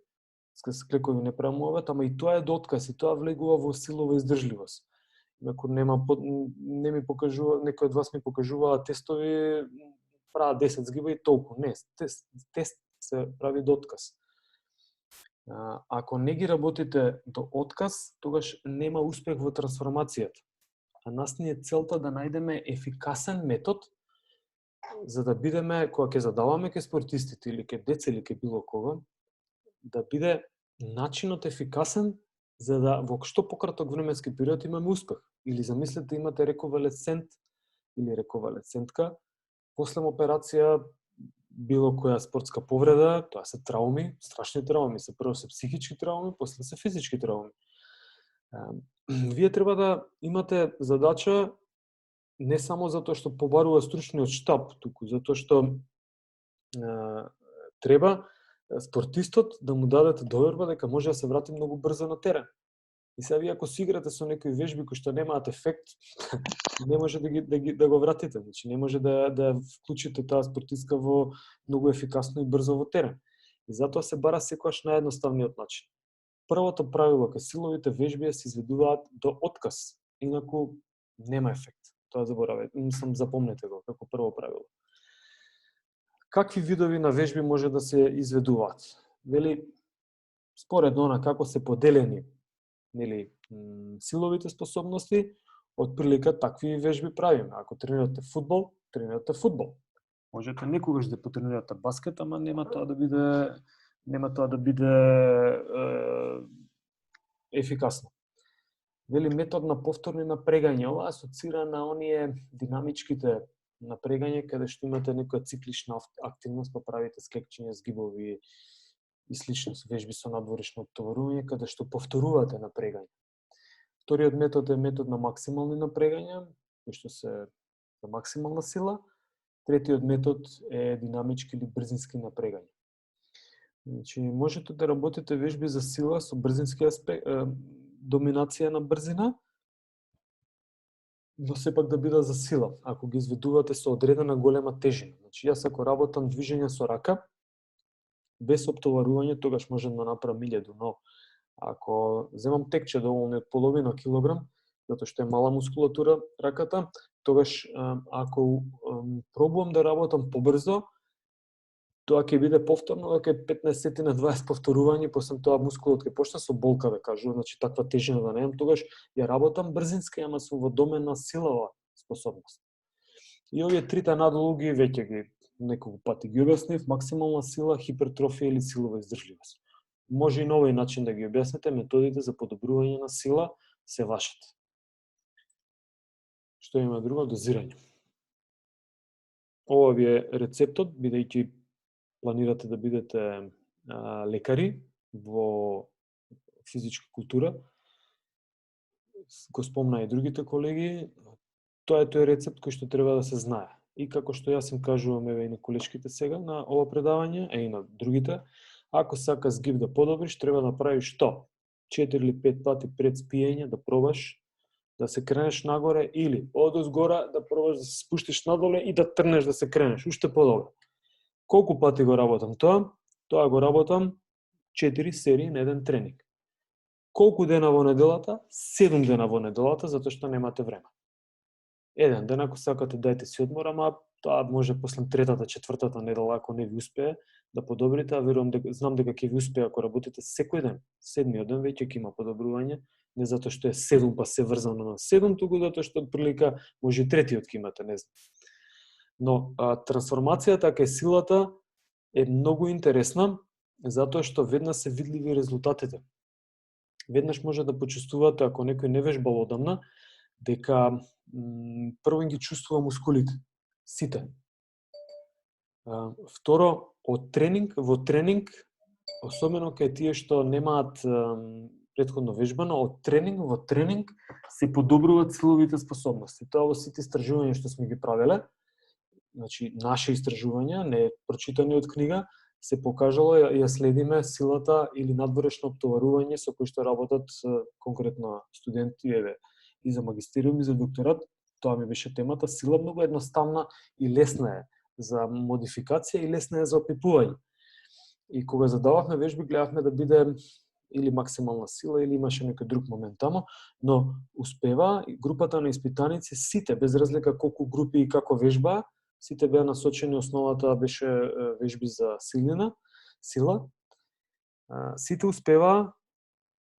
склекови не премуват, ама и тоа е до отказ, и тоа влегува во силова издржливост. Ако не ми покажува, некој од вас ми покажува тестови, прават 10 згиба и толку. Не, тест се прави до отказ. Ако не ги работите до отказ, тогаш нема успех во трансформацијата. А нас ни е целта да најдеме ефикасен метод за да бидеме, кога ќе задаваме ке спортистите или ке деца или ке било кога, да биде начинот ефикасен за да во што пократок временски период имаме успех. Или замислете имате рековалесцент или рековалесцентка, после операција било која спортска повреда, тоа се трауми, страшни трауми, се прво се психички трауми, после се физички трауми. Вие треба да имате задача не само затоа што побарува стручниот штаб, туку затоа што треба спортистот да му дадете доверба дека може да се врати многу брзо на терен. И сега вие ако си играте со некои вежби кои што немаат ефект, не може да го вратите, значи не може да вклучите таа спортистка во многу ефикасно и брзо во терен. И затоа се бара секогаш наједноставниот начин. Првото правило кај силовите вежби се изведуваат до отказ, инаку нема ефект. Тоа заборавајте, запомнете го како прво правило. Какви видови на вежби може да се изведуваат? Вели, според она како се поделени силовите способности, отприлика такви вежби правиме. Ако тренирате фудбал, тренирате фудбал. Можете некогаш да потренирате баскет, ама нема тоа да биде ефикасно. Вели метод на повторни напрегања, ова асоцира на оние динамичките напрегање каде што имате некоја циклична активност, па правите скекчење, згибови и слично вежби со надворешно оптоварување каде што повторувате напрегање. Вториот метод е метод на максимални напрегања, кои што се за максимална сила. Третиот метод е динамички или брзински напрегања. Значи, можете да работите вежби за сила со брзински аспект, доминација на брзина, но сепак да бидат за сила, ако ги изведувате со одредена голема тежина. Значи, јас ако работам движење со рака, без оптоварување, тогаш можам да направам 1000, но ако земам текче доволно од половина килограм, затоа што е мала мускулатура раката, тогаш ако пробувам да работам побрзо, тоа ќе биде повторно, дека 15 на 20 повторување, после тоа мускулот ќе почне со болка, да кажувам, значи таква тежина да немам, тогаш ја работам брзински, ама сум во домен на силова способност. И овие трите надолу ги веќе ги неколку пати ги објаснив: максимална сила, хипертрофија или силова издржливост. Може и на овој начин да ги објасните, методите за подобрување на сила се вашите. Што има друго? Дозирање. Ова ви е рецептот, бидејќи планирате да бидете лекари во физичка култура. Го спомна и другите колеги. Тоа е тој рецепт кој што треба да се знае. И како што јас им кажувам и на колешките сега на ова предавање, и на другите, ако сакаш згиб да подобриш, треба да направиш што? 4 или 5 пати пред спиење да пробаш да се кренеш нагоре или одозгора да пробаш да се спуштиш надоле и да трнеш да се кренеш, уште подобро. Колку пати го работам тоа? Тоа го работам 4 серии на еден тренинг. Колку дена во неделата? 7 дена во неделата, затоа што немате време. Еден ден, ако сакате, дајте си одмор, ама тоа може после третата, четвртата недела, ако не ви успее да подобрите, а верувам знам дека ќе ви успее ако работите секој ден. Седмиот ден веќе ќе има подобрување, не затоа што е 7 па се врзано на 7, туку затоа што отприлика може и третиот ќе имате, не знам. Но трансформацијата кај силата е многу интересна, затоа што веднаш се видливи резултатите. Веднаш може да почувствувате, ако некој не вежбал одамна, дека прво ги чувствува мускулите, сите. Второ, во тренинг, особено кај тие што немаат претходно вежбано, од тренинг во тренинг се подобруваат силовите способности. Тоа во сите истражувања што сме ги правеле, значи наши истражувања, не прочитани од книга, се покажало, ја следиме силата или надворешно оптоварување со кои што работат конкретно студенти и за магистериум и за докторат. Тоа ми беше темата. Сила многу едноставна и лесна е за модификација и лесна е за опипување. И кога задававме вежби, гледавме да биде или максимална сила, или имаше некој друг момент тамо, но успева групата на испитаници, сите, без разлика колку групи и како вежба, сите беа насочени, основата беше вежби за сила. Сите успева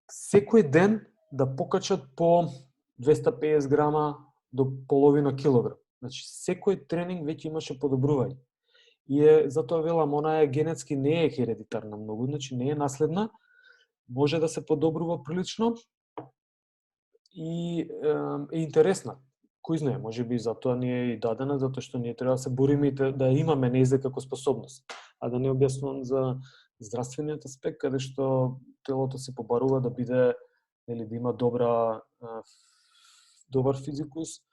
секој ден да покачат по 250 грама до половина килограм. Значи, секој тренинг веќе имаше подобрување. И затоа велам, она генетски не е хередитарна многу, значи не е наследна, може да се подобрува прилично и е интересна. Кој знае, може би затоа ни е и дадена, затоа што ние треба да се бориме и да имаме нејзе како способност. А да не објаснувам за здравствениот аспект, каде што телото се побарува да биде, нели, да има добар физикус,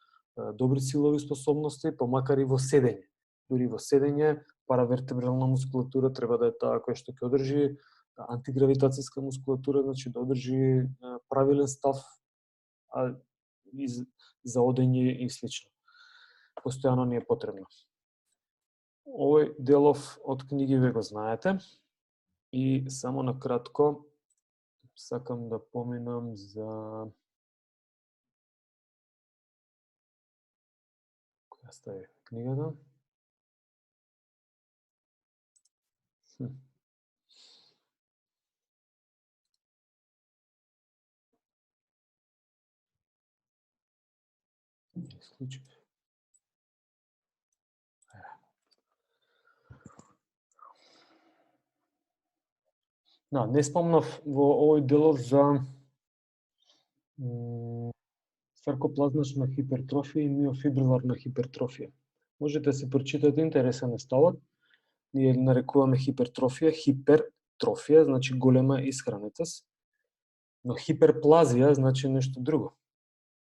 добри силови способности, па макар и во седење. Дури во седење, паравертебрална мускулатура треба да е таа која што ќе одржи антигравитацијска мускулатура, значи да одржи правилен став за одење и слично. Постојано ни е потребно. Овој делов од книги ве го знаете и само на кратко сакам да поминам за која стаја книгата. Исклучив. Да, не спомнав во овој делов за саркоплазмачна хипертрофија и миофибриларна хипертрофија. Можете да се прочитате, интересен е ставот. Ние нарекуваме хипертрофија, хипертрофија значи голема исхранетост, но хиперплазија значи нешто друго.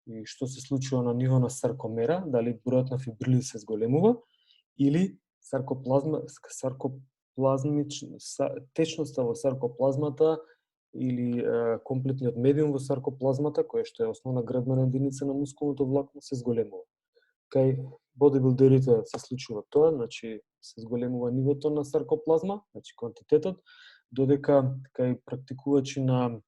И што се случува на ниво на саркомера, дали бројот на фибрили се зголемува или течноста во саркоплазмата или комплетниот медиум во саркоплазмата, која што е основна градбена единица на мускулното влакно, се зголемува. Кај бодибилдерите се случува тоа, значи се зголемува нивото на саркоплазма, значи квантитетот, додека кај практикувачи на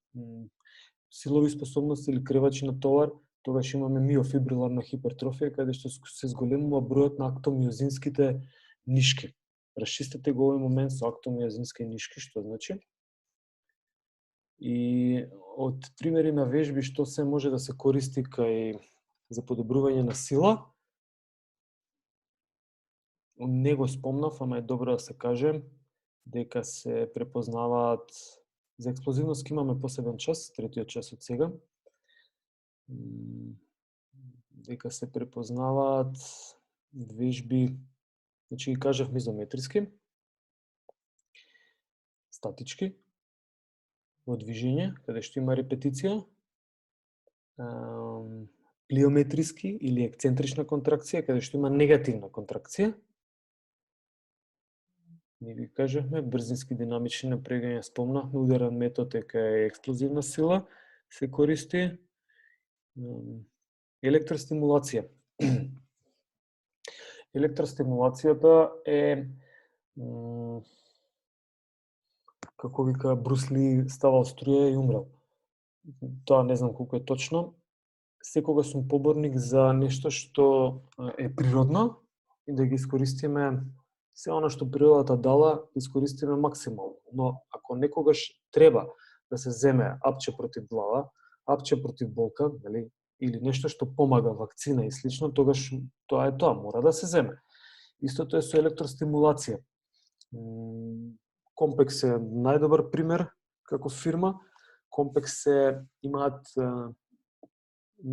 силови способности или кревачи на товар, тогаш имаме миофибриларна хипертрофија, каде што се зголемува бројот на актомиозинските нишки. Расчистете го овој момент со актомиозински нишки, што значи. И од примери на вежби што се може да се користи кај за подобрување на сила, не го спомнав, ама е добро да се каже, дека се препознаваат, за експлозивност имаме посебен час, третиот час од сега, дека се препознаваат вежби, значи ги кажавме изометриски, статички, во движење, каде што има репетиција, плиометриски или ексцентрична контракција, каде што има негативна контракција. Ние ги кажавме, брзински динамични напрегања спомнавме, ударен метод е кај експлозивна сила, се користи електростимулација. Електростимулацијата е, како вика Брус Ли, ставал струја и умрел. Тоа не знам колку е точно. Секогаш сум поборник за нешто што е природно и да ги искористиме се она што природата дала, да искористиме максимално. Но ако некогаш треба да се земе апче против глава, апче против болка, нели, или нешто што помага, вакцина и слично, тогаш тоа е тоа, мора да се земе. Истото е со електростимулација. Компекс е најдобар пример како фирма. Компекс имаат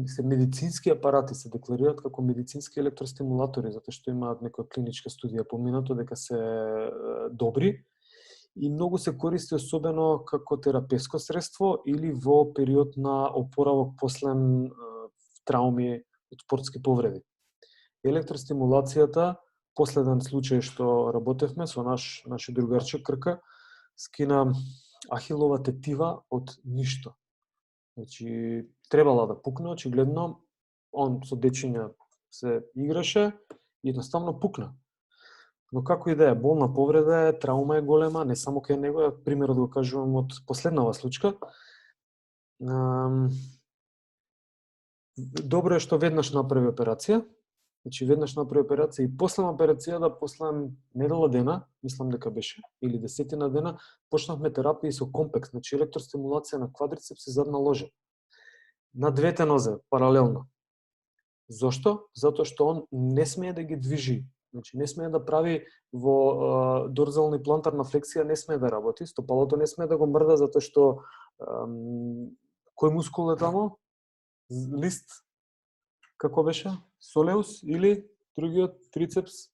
се медицински апарати, се декларираат како медицински електростимулатори, затоа што имаат некоја клиничка студија поминато дека се добри и многу се користи особено како терапевско средство или во период на опоравок после трауми од спортски повреди. Електростимулацијата, последен случај што работевме со наши другарче Крка, скина ахилова тетива од ништо. Значи, требала да пукне, очигледно, он со дечиња се играше и едноставно пукна. Но како и да е, болна повреда е, траума е голема, не само кај него, примерот го кажувам од последнава случка. Добро е што веднаш направи операција, значи веднаш направи операција и после операцијата, после недела дена, мислам дека беше, или 10 дена, почнавме терапија со компекс, значи електростимулација на квадрицепс и задна ложа. На двете нозе, паралелно. Зошто? Затоа што он не смее да ги движи. Значи не смее да прави во дорзална и плантарна флексија, не смее да работи, стопалото не смее да го мрда затоа што кој мускул е тамо? Лист, како беше? Солеус или другиот трицепс?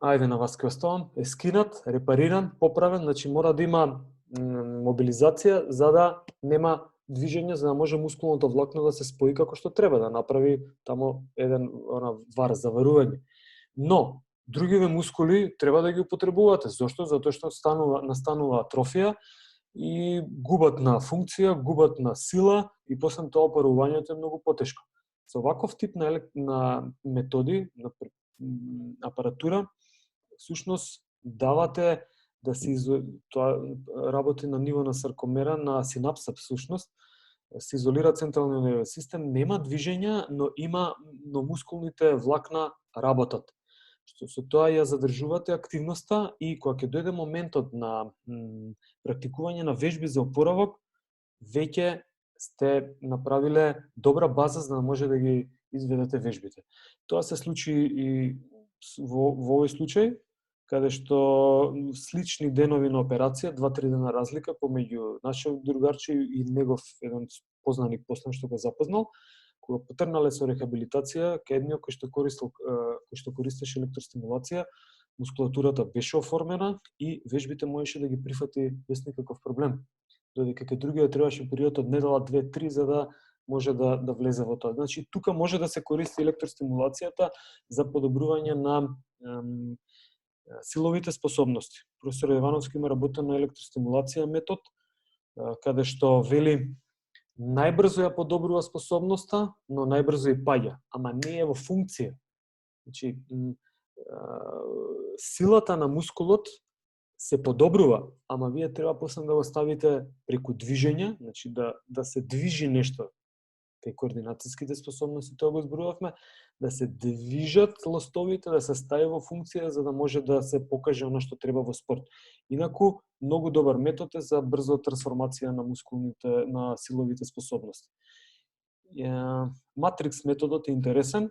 Ајде на вас ке оставам. Е скинат, репариран, поправен, значи мора да има мобилизација за да нема движење, за да може мускулното влакно да се спои како што треба, да направи тамо еден вар, заварување. Но, другиве мускули треба да ги употребувате. Зошто? Затоа што настанува атрофија и губат на функција, губат на сила и после тоа опарувањето е многу потешко. Со ваков тип на методи, на апаратура, всушност давате да се тоа работи на ниво на саркомера, на синапса всушност, се изолира централниот нервен систем, нема движења, но мускулните влакна работат. Што со тоа ја задржувате активноста и кога ќе дојде моментот на практикување на вежби за опоравок, веќе сте направиле добра база за да може да ги изведете вежбите. Тоа се случи и во овој случај, каде што слични денови на операција, 2-3 дена разлика помеѓу нашиот другарче и негов еден познаник после што го запознал, кога потргнале со рехабилитација, кај едниот кој што користеше електростимулација, мускулатурата беше оформена и вежбите можеше да ги прифати без никаков проблем. Додека кај другиот требаше период од недела 2-3 за да може да влезе во тоа. Значи, тука може да се користи електростимулацијата за подобрување на силовите способности. Професор Јовановски има работен на електростимулација метод, каде што вели најбрзо ја подобрува способноста, но најбрзо и паѓа, ама не е во функција. Значи, силата на мускулот се подобрува, ама вие треба после да го ставите преку движење, значи да се движи нешто. Кај координацијските способности тоа го зборувавме, да се движат лостовите, да се стави во функција за да може да се покаже она што треба во спорт. Инаку, многу добар метод е за брза трансформација на мускулните, на силовите способности. Матрикс методот е интересен.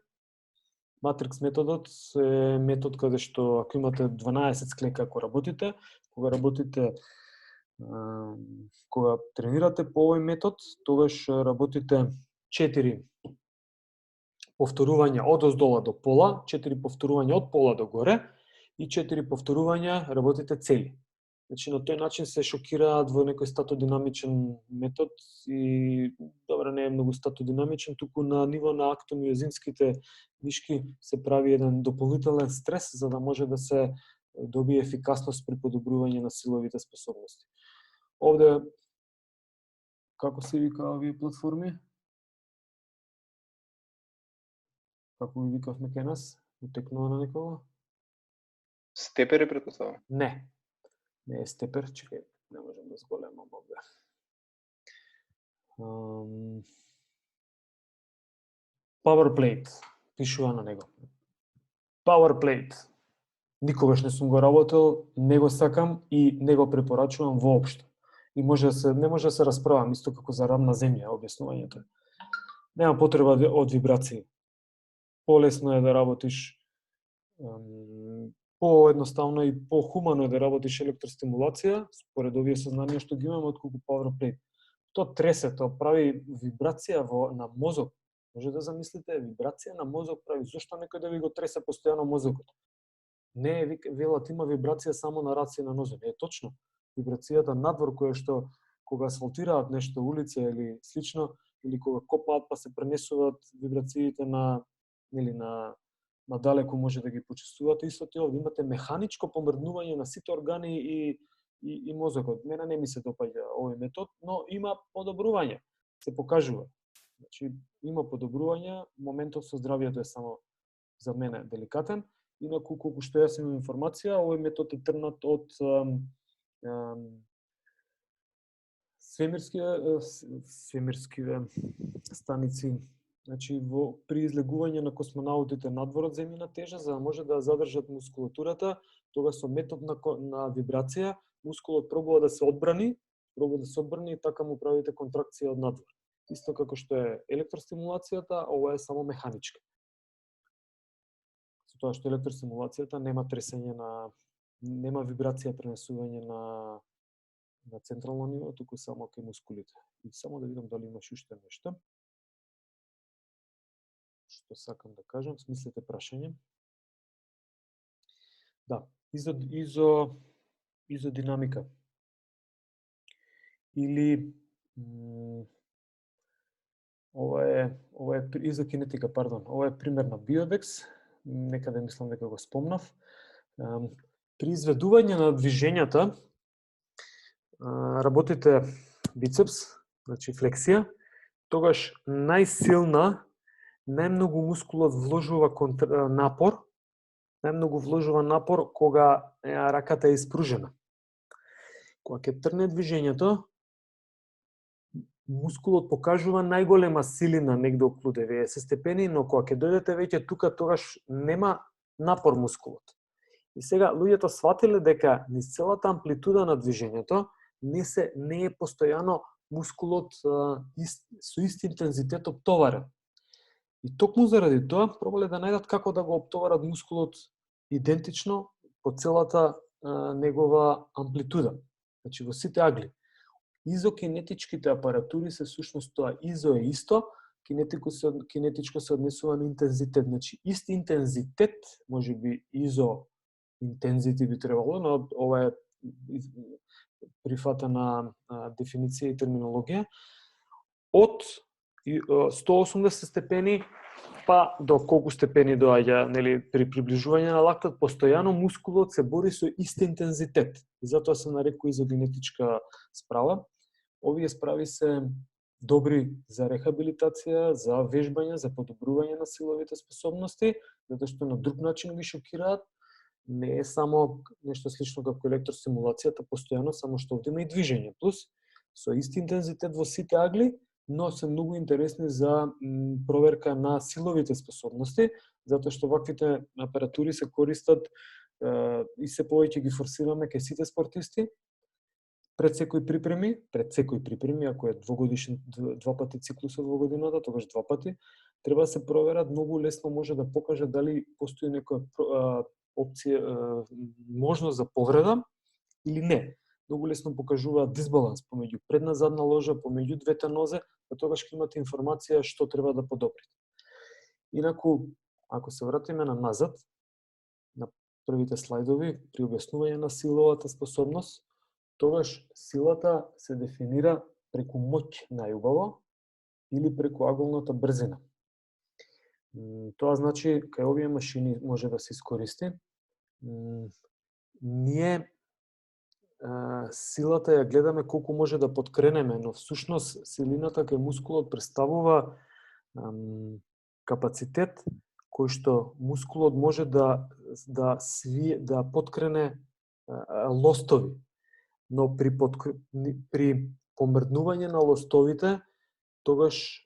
Матрикс методот е метод каде што ако имате 12 склека ако работите, кога тренирате по овој метод, тогаш работите 4 повторувања од оздола до пола, 4 повторувања од пола до горе и 4 повторувања работите цели. Значи, на тој начин се шокираат во некој статодинамичен метод и, добро, не е многу статодинамичен, туку на ниво на актомиозинските мишки се прави еден дополнителен стрес за да може да се добие ефикасност при подобрување на силовите способности. Овде, како се вика овие платформи? Како ги викавме кај нас? Утекнува на некого? Степери претпоставам? Не. Не е степер, чекај, не можам да зголемам овде. Powerplate, пишува на него. Powerplate. Никогаш не сум го работел, не го сакам и не го препорачувам воопшто. И не може да се расправам, исто како за рамна земја, објаснувањето. Нема потреба од вибрации. Полесно е да работиш, поедноставно и похумано е да работиш електростимулација, според овие сознанија што ги имаме, отколку Powerplate. Тоа тресе, тоа прави вибрација на мозок. Може да замислите, вибрација на мозок прави. Зошто некој да ви го тресе постојано мозокот? Не е, велат, има вибрација само на раце и на нозе. Не е точно. Вибрацијата надвор, која што кога асфалтираат нешто, улица или слично, или кога копаат па се пренесуваат вибрациите на далеку може да ги почувствувате. Исто тоа овде имате механичко помрднување на сите органи и мозокот. Мене не ми се допаѓа овој метод, но има подобрување. Се покажува. Значи, има подобрување, моментот со здравието е само за мене деликатен. Инаку, колку што јас имам информација, овој метод е трнат од свемирскиве станици. Значи, при излегување на космонаутите надвор од земјина тежа, за да може да задржат мускулатурата, тога со метод на вибрација, мускулот пробува да се одбрани и така му правите контракција од надвор. исто како што е електростимулацијата, ова е само механичка. Со тоа што електростимулацијата нема тресење нема вибрација пренесување на централно ниво, туку само кај мускулите. И само да видам дали имаш уште нешто што сакам да кажам, смислете прашање. Да, изодинамика. Или ова е изокинетика, пардон. Ова е пример на биодекс, некаде мислам дека го спомнав. При изведување на движењата работите бицепс, значи флексија, тогаш најсилна, најмногу мускулот вложува напор, кога раката е испружена. Кога ќе трне движењето, мускулот покажува најголема силина негде околу 90 степени, но кога ќе дојдете веќе тука, тогаш нема напор мускулот. И сега луѓето сватиле дека низ целата амплитуда на движењето не е постојано мускулот со ист интензитет оптоварен. И токму заради тоа пробале да најдат како да го оптоварат мускулот идентично по целата негова амплитуда. Значи во сите агли. Изокинетичките апаратури се сушност тоа. Изо е исто, кинетичко се однесува на интензитет. Значи ист интензитет, можеби изо интензити би требало, но ова е прифатена дефиниција и терминологија. Од 180 степени па до колку степени доаѓа, нели, при приближување на лактот, постојано мускулот се бори со ист интензитет. И затоа се нарекува изогенетичка справа. Овие справи се добри за рехабилитација, за вежбање, за подобрување на силовите способности, затоа што на друг начин ги шокираат. Не е само нешто слично како електростимулацијата постојано, само што овде има и движење. Плюс, со ист интензитет во сите агли, но се многу интересни за проверка на силовите способности, затоа што ваквите апаратури се користат и се повеќе ги форсираме кај сите спортисти, пред секој припреми, ако е двогодишен, два пати циклусот во годината, тогаш два пати, треба да се проверат, многу лесно може да покаже дали постои некоја опција, можност за повреда или не. Многу лесно покажуваат дисбаланс помеѓу предна-задна ложа, помеѓу двете нозе, а тогаш ќе имате информација што треба да подобрите. Инаку, ако се вратиме назад, на првите слайдови, при објаснување на силовата способност, тогаш силата се дефинира преку моќ најубаво или преку аголната брзина. Тоа значи, кај овие машини може да се искористи. Ние силата ја гледаме колку може да подкренеме, но всушност силината кај мускулот представува капацитет кој што мускулот може да подкрене лостови. Но при помрднување на лостовите, тогаш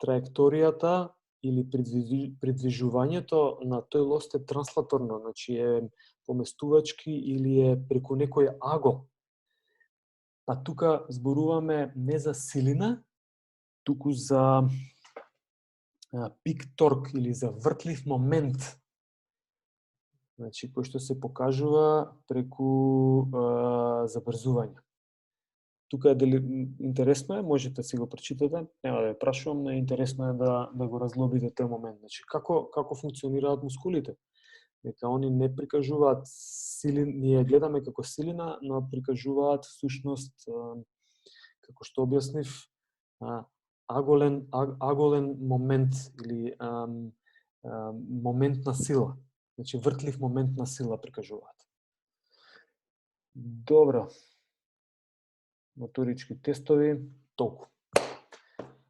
траекторијата или придвижувањето на тој лост е транслаторно, значи е поместувачки или е преку некој агол. Па тука зборуваме не за силина, туку за пик торк или за вртлив момент. Значи, кој што се покажува преку забрзување. Тука е интересно е, можете да си го прочитате, нема да ја прашувам, но интересно е да го разлобите тој момент. Значи, како функционираат мускулите? Дека они не прикажуваат силина, ние гледаме како силина, но прикажуваат всушност, како што објаснив, аголен момент или момент на сила. Значи, вртлив момент на сила прикажуваат. Добро. Моторички тестови, толку.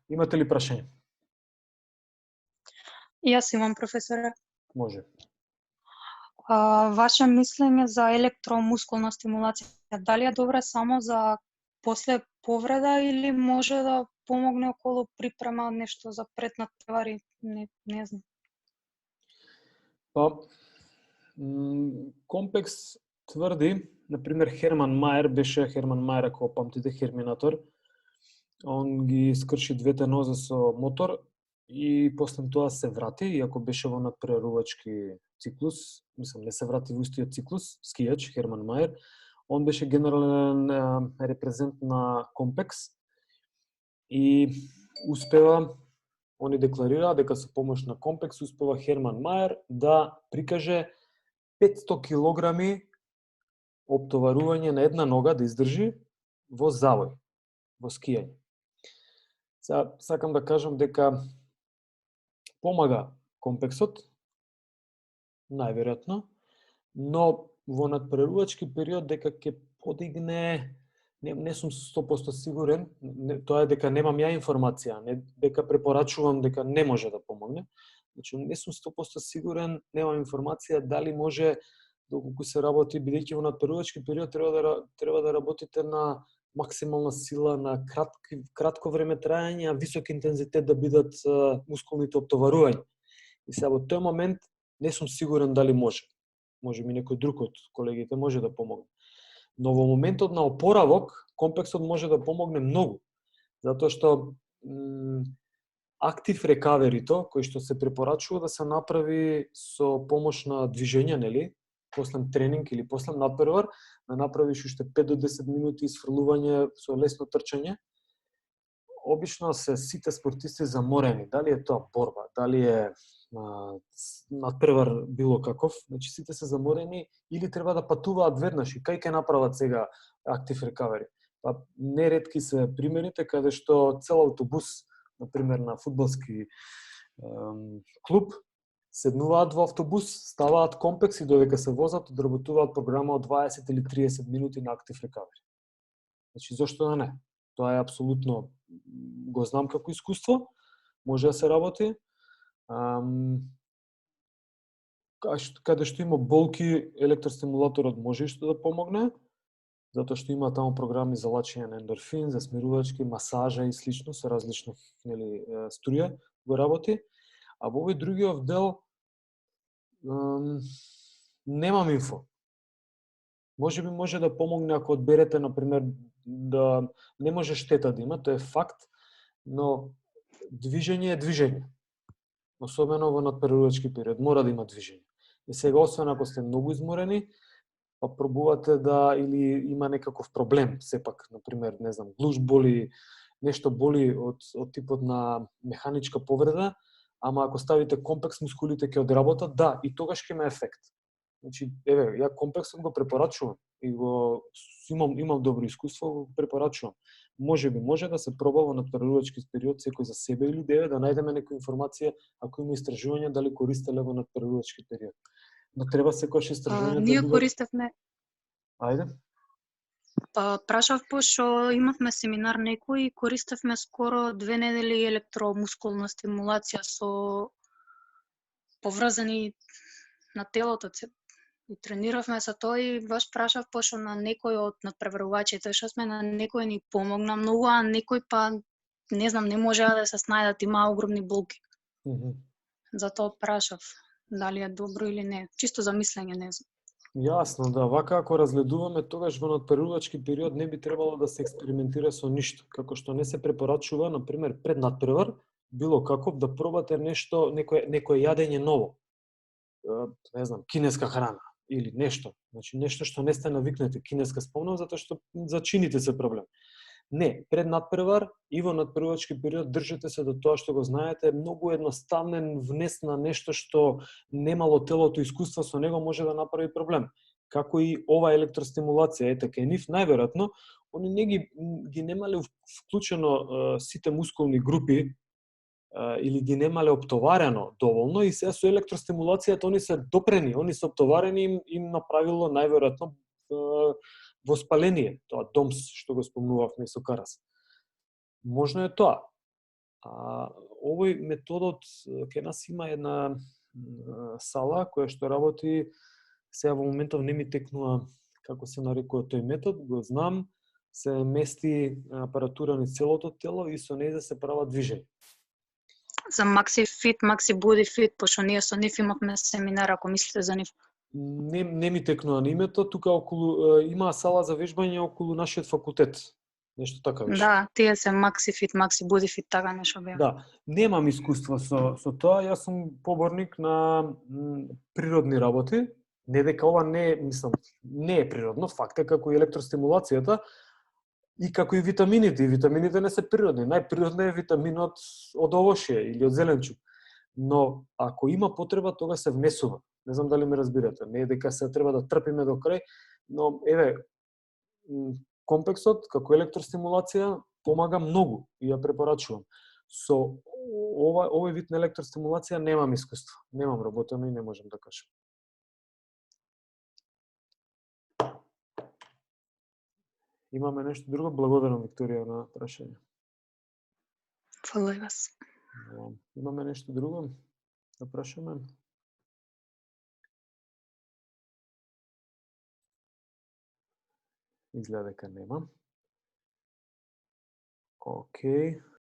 Имате ли прашање? Јас имам, професоре. Може. Ваше мислење за електромускулна стимулација, дали е добра само за после повреда или може да помогне околу припрема нешто за преднатпревари, не знам. Па, Компекс тврди, например, Херман Мајер, ако памтите Херминатор, Он ги скрши двете нозе со мотор и после тоа се врати, иако беше во надпреварувачки циклус, мислам не се врати во истиот циклус, скијач Херман Мајер, он беше генерален репрезент на Компекс и успева, они декларираа дека со помош на Компекс успева Херман Мајер да прикаже 500 килограми оптоварување на една нога да издржи во завој, во скијање. Сакам да кажам дека помага Компексот, најверојатно, но во надпреварувачки период дека ќе подигне, не сум 100% сигурен, тоа е дека немам ја информација, не дека препорачувам дека не може да помогне. Значи не сум 100% сигурен, немам информација дали може доколку се работи, бидејќи во надпреварувачки период треба да работите на максимална сила, на кратко време трајање, а висок интензитет да бидат мускулните оптоварувања. И сега во тој момент не сум сигурен дали може. Може би некој друг од колегите може да помогне. Но во моментот на опоравок, Компексот може да помогне многу. Затоа што актив рекаверито, кој што се препорачува да се направи со помош на движење, нели? После тренинг или после надпревар, да направиш уште 5 до 10 минути изфрлување со лесно трчање. Обично се сите спортисти заморени, дали е тоа борба, дали е надпревар било каков, значи сите се заморени или треба да патуваат веднаш и кај ќе направат сега актив рекавери. Па неретки се примерите каде што цел автобус, например на фудбалски клуб, седнуваат во автобус, ставаат Компекс и додека се возат, одработуваат програма од 20 или 30 минути на актив рекавери. Значи, зошто да не? Тоа е апсолутно, го знам како искуство, може да се работи. Каде што има болки, електростимулаторот може што да помогне, затоа што има таму програми за лачење на ендорфин, за смирувачки, масажа и слично, со различни струја го работи. А во овој другиот дел немам инфо. Може би може да помогне ако одберете, например, да не може штета да има, тоа е факт, но движење е движење. Особено во надпреварувачки период, мора да има движење. И сега, освен ако сте многу изморени, па пробувате да, или има некаков проблем, сепак, например, не знам, глуш боли, нешто боли од типот на механичка повреда, ама ако ставите Компекс, мускулите ќе одработат, да, и тогаш ќе има ефект. Значи, еве, ја Компексот го препорачувам и го имам добро искуство, го препорачувам. Може да се проба во надпреварувачки период секој за себе или деве да најдеме некоја информација ако има истражување дали користеле во надпреварувачки период. Но треба секојаш истражување ние користевме. Ајде. Па прашав пошто имавме семинар некој и користевме скоро 2 недели електромускулна стимулација со поврзани на телото. И трениравме со тоа и баш прашав пошто на некој од надпреварувачите, што сме на некој ни помогна многу, а некој па не знам, не можеа да се снајдат, има огромни болки. Затоа прашав дали е добро или не. Чисто за мислење, не знам. Јасно, да. Вака ако разгледуваме, тогаш во надпреварувачки период не би требало да се експериментира со ништо. Како што не се препорачува, например, пред надпревар, било каков да пробате нешто, некое јадење ново. Не знам, кинеска храна или нешто. Значи, нешто што не сте навикнати. Кинеска спомнам, затоа што за чините се проблем. Не, пред надпревар и во надпреварувачки период држите се до тоа што го знаете, многу едноставен внес на нешто што немало телото искуство со него може да направи проблем. Како и ова електростимулација, ете кај нив најверојатно, они не ги немале вклучено сите мускулни групи или ги немале оптоварено доволно и сега со електростимулацијата они се допрени, они се оптоварени им направило најверојатно воспаление, тоа домс што го спомнувавме со Карас. Можно е тоа. Овој методот кај нас има една сала која што работи, сега во моментов не ми текнува како се нарекува тој метод, го знам, се мести апаратура низ целото тело и со неја се прават движења. За Maxi Fit, Maxi Body Fit, пошто ние со нив имавме семинар, ако мислите за нив. Не ми текнува на името, тука околу има сала за вежбање околу нашиот факултет Нешто така беше. Да, тие се MaxiFit, MaxiBodyFit, така нешто беа. Да, немам искуство со тоа, јас сум поборник на природни работи, не дека ова не е, мислам, не е природно, факт е како и електростимулацијата и како и витамините. И витамините не се природни. Најприродно е витаминот од овошје или од зеленчук. Но ако има потреба, тога се внесува. Не знам дали ме разбирате. Не е дека се треба да трпиме до крај, но еве комплексот како електростимулација помага многу и ја препорачувам. Со овој вид на електростимулација немам искуство. Немам работено и не можам да кажам. Имаме нешто друго? Благодарам, Викторија, на прашање. Фала и вас. Имаме нешто друго да прашаме? Изгледа дека нема. Океј.